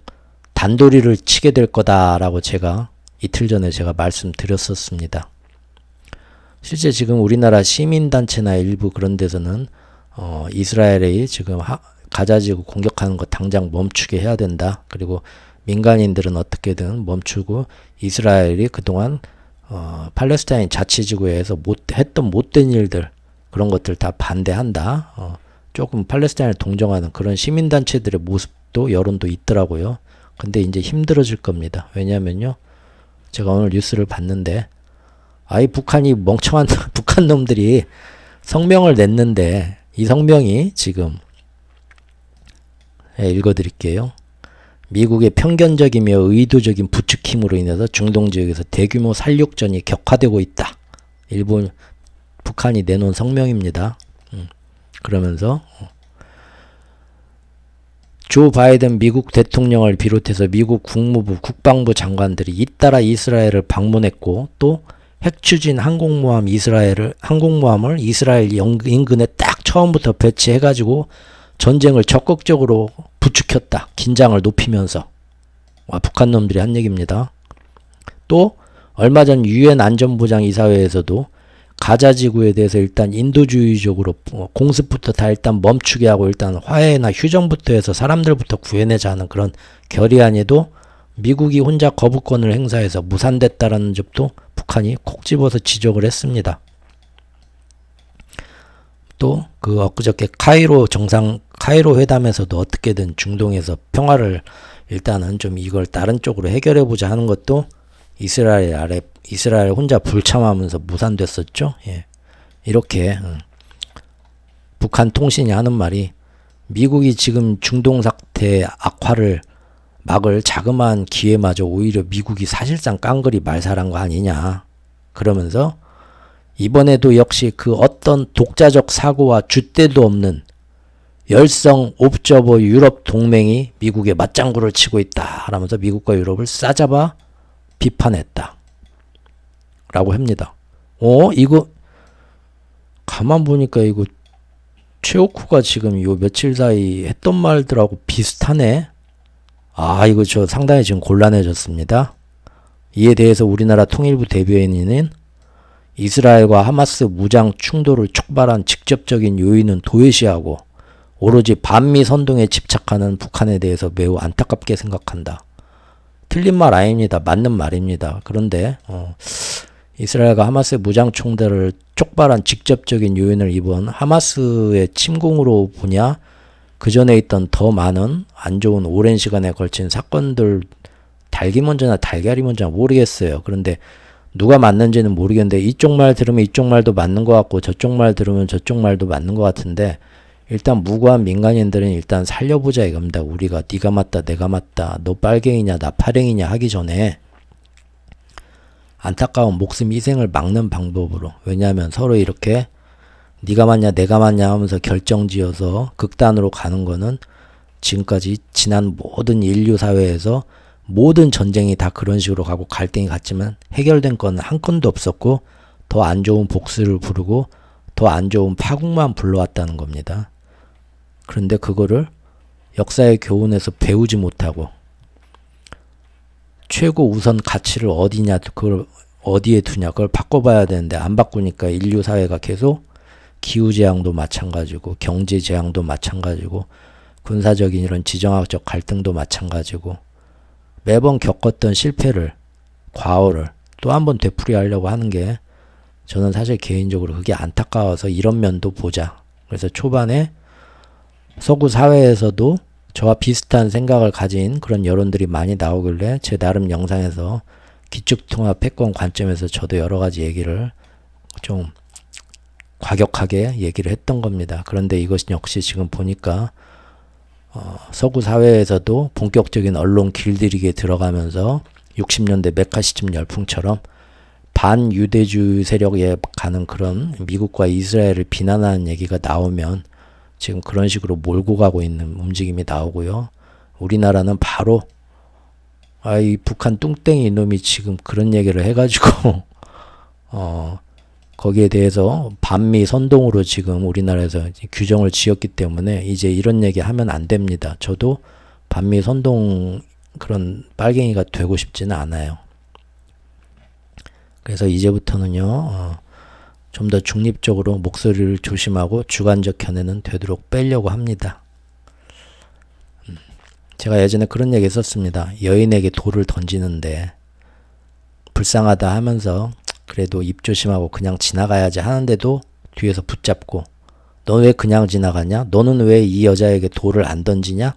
S1: 단도리를 치게 될 거다라고 제가 이틀 전에 제가 말씀드렸었습니다. 실제 지금 우리나라 시민단체나 일부 그런 데서는 이스라엘이 지금 가자지구 공격하는 거 당장 멈추게 해야 된다. 그리고 민간인들은 어떻게든 멈추고 이스라엘이 그동안 팔레스타인 자치지구에서 했던 못된 일들 그런 것들 다 반대한다. 조금 팔레스타인을 동정하는 그런 시민단체들의 모습도 여론도 있더라고요. 근데 이제 힘들어질 겁니다. 왜냐면요. 제가 오늘 뉴스를 봤는데 아이 북한이 멍청한 북한 놈들이 성명을 냈는데 이 성명이 지금 읽어드릴게요. 미국의 편견적이며 의도적인 부추김으로 인해서 중동 지역에서 대규모 살육전이 격화되고 있다. 북한이 내놓은 성명입니다. 그러면서 조 바이든 미국 대통령을 비롯해서 미국 국무부 국방부 장관들이 잇따라 이스라엘을 방문했고 또 핵추진 항공모함을 이스라엘 인근에 딱 처음부터 배치해가지고 전쟁을 적극적으로 부추겼다. 긴장을 높이면서. 북한 놈들이 한 얘기입니다. 또 얼마 전 유엔 안전보장이사회에서도 가자 지구에 대해서 일단 인도주의적으로 공습부터 다 일단 멈추게 하고 일단 화해나 휴전부터 해서 사람들부터 구해내자 하는 그런 결의안에도 미국이 혼자 거부권을 행사해서 무산됐다라는 점도 북한이 콕 집어서 지적을 했습니다. 또 그 엊그저께 카이로 회담에서도 어떻게든 중동에서 평화를 일단은 좀 이걸 다른 쪽으로 해결해 보자 하는 것도 이스라엘 혼자 불참하면서 무산됐었죠. 예. 이렇게 북한 통신이 하는 말이 미국이 지금 중동 사태 악화를 막을 자그마한 기회마저 오히려 미국이 사실상 깡그리 말살한 거 아니냐. 그러면서 이번에도 역시 그 어떤 독자적 사고와 줏대도 없는 열성 옵저버 유럽 동맹이 미국에 맞장구를 치고 있다. 라면서 미국과 유럽을 싸잡아 비판했다. 라고 합니다. 이거 가만 보니까 이거 최옥후가 지금 요 며칠 사이 했던 말들하고 비슷하네. 이거 저 상당히 지금 곤란해졌습니다. 이에 대해서 우리나라 통일부 대변인은 이스라엘과 하마스 무장 충돌을 촉발한 직접적인 요인은 도외시하고 오로지 반미 선동에 집착하는 북한에 대해서 매우 안타깝게 생각한다. 틀린 말 아닙니다. 맞는 말입니다. 그런데 이스라엘과 하마스의 무장 충돌을 촉발한 직접적인 요인을 이번 하마스의 침공으로 보냐 그 전에 있던 더 많은 안 좋은 오랜 시간에 걸친 사건들 닭이 먼저나 달걀이 먼저나 모르겠어요. 그런데 누가 맞는지는 모르겠는데 이쪽 말 들으면 이쪽 말도 맞는 것 같고 저쪽 말 들으면 저쪽 말도 맞는 것 같은데 일단 무고한 민간인들은 일단 살려보자 이겁니다. 우리가 네가 맞다 내가 맞다 너 빨갱이냐 나 파랭이냐 하기 전에 안타까운 목숨 희생을 막는 방법으로 왜냐하면 서로 이렇게 네가 맞냐 내가 맞냐 하면서 결정지어서 극단으로 가는 거는 지금까지 지난 모든 인류 사회에서 모든 전쟁이 다 그런 식으로 가고 갈등이 갔지만 해결된 건 한 건도 없었고 더 안 좋은 복수를 부르고 더 안 좋은 파국만 불러왔다는 겁니다. 그런데 그거를 역사의 교훈에서 배우지 못하고 최고 우선 가치를 어디냐, 그걸 어디에 두냐, 그걸 바꿔봐야 되는데 안 바꾸니까 인류 사회가 계속 기후재앙도 마찬가지고 경제재앙도 마찬가지고 군사적인 이런 지정학적 갈등도 마찬가지고 매번 겪었던 실패를, 과오를 또 한 번 되풀이하려고 하는 게 저는 사실 개인적으로 그게 안타까워서 이런 면도 보자. 그래서 초반에 서구 사회에서도 저와 비슷한 생각을 가진 그런 여론들이 많이 나오길래 제 나름 영상에서 기축통합 패권 관점에서 저도 여러 가지 얘기를 좀 과격하게 얘기를 했던 겁니다. 그런데 이것이 역시 지금 보니까 서구 사회에서도 본격적인 언론 길들이기에 들어가면서 60년대 메카시즘 열풍처럼 반유대주의 세력에 가는 그런 미국과 이스라엘을 비난하는 얘기가 나오면 지금 그런 식으로 몰고 가고 있는 움직임이 나오고요. 우리나라는 바로 이 북한 뚱땡이 놈이 지금 그런 얘기를 해가지고 거기에 대해서 반미 선동으로 지금 우리나라에서 규정을 지었기 때문에 이제 이런 얘기 하면 안 됩니다. 저도 반미 선동 그런 빨갱이가 되고 싶지는 않아요. 그래서 이제부터는요, 좀 더 중립적으로 목소리를 조심하고 주관적 견해는 되도록 빼려고 합니다. 제가 예전에 그런 얘기 했었습니다. 여인에게 돌을 던지는데 불쌍하다 하면서 그래도 입 조심하고 그냥 지나가야지 하는데도 뒤에서 붙잡고 너 왜 그냥 지나가냐? 너는 왜 이 여자에게 돌을 안 던지냐?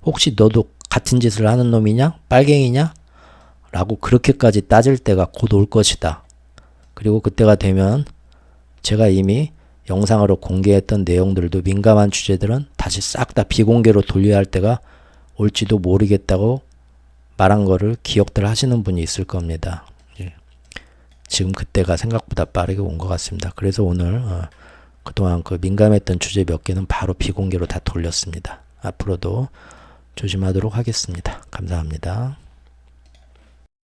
S1: 혹시 너도 같은 짓을 하는 놈이냐? 빨갱이냐? 라고 그렇게까지 따질 때가 곧 올 것이다. 그리고 그때가 되면 제가 이미 영상으로 공개했던 내용들도 민감한 주제들은 다시 싹 다 비공개로 돌려야 할 때가 올지도 모르겠다고 말한 거를 기억들 하시는 분이 있을 겁니다. 지금 그때가 생각보다 빠르게 온 것 같습니다. 그래서 오늘 그동안 그 민감했던 주제 몇 개는 바로 비공개로 다 돌렸습니다. 앞으로도 조심하도록 하겠습니다. 감사합니다.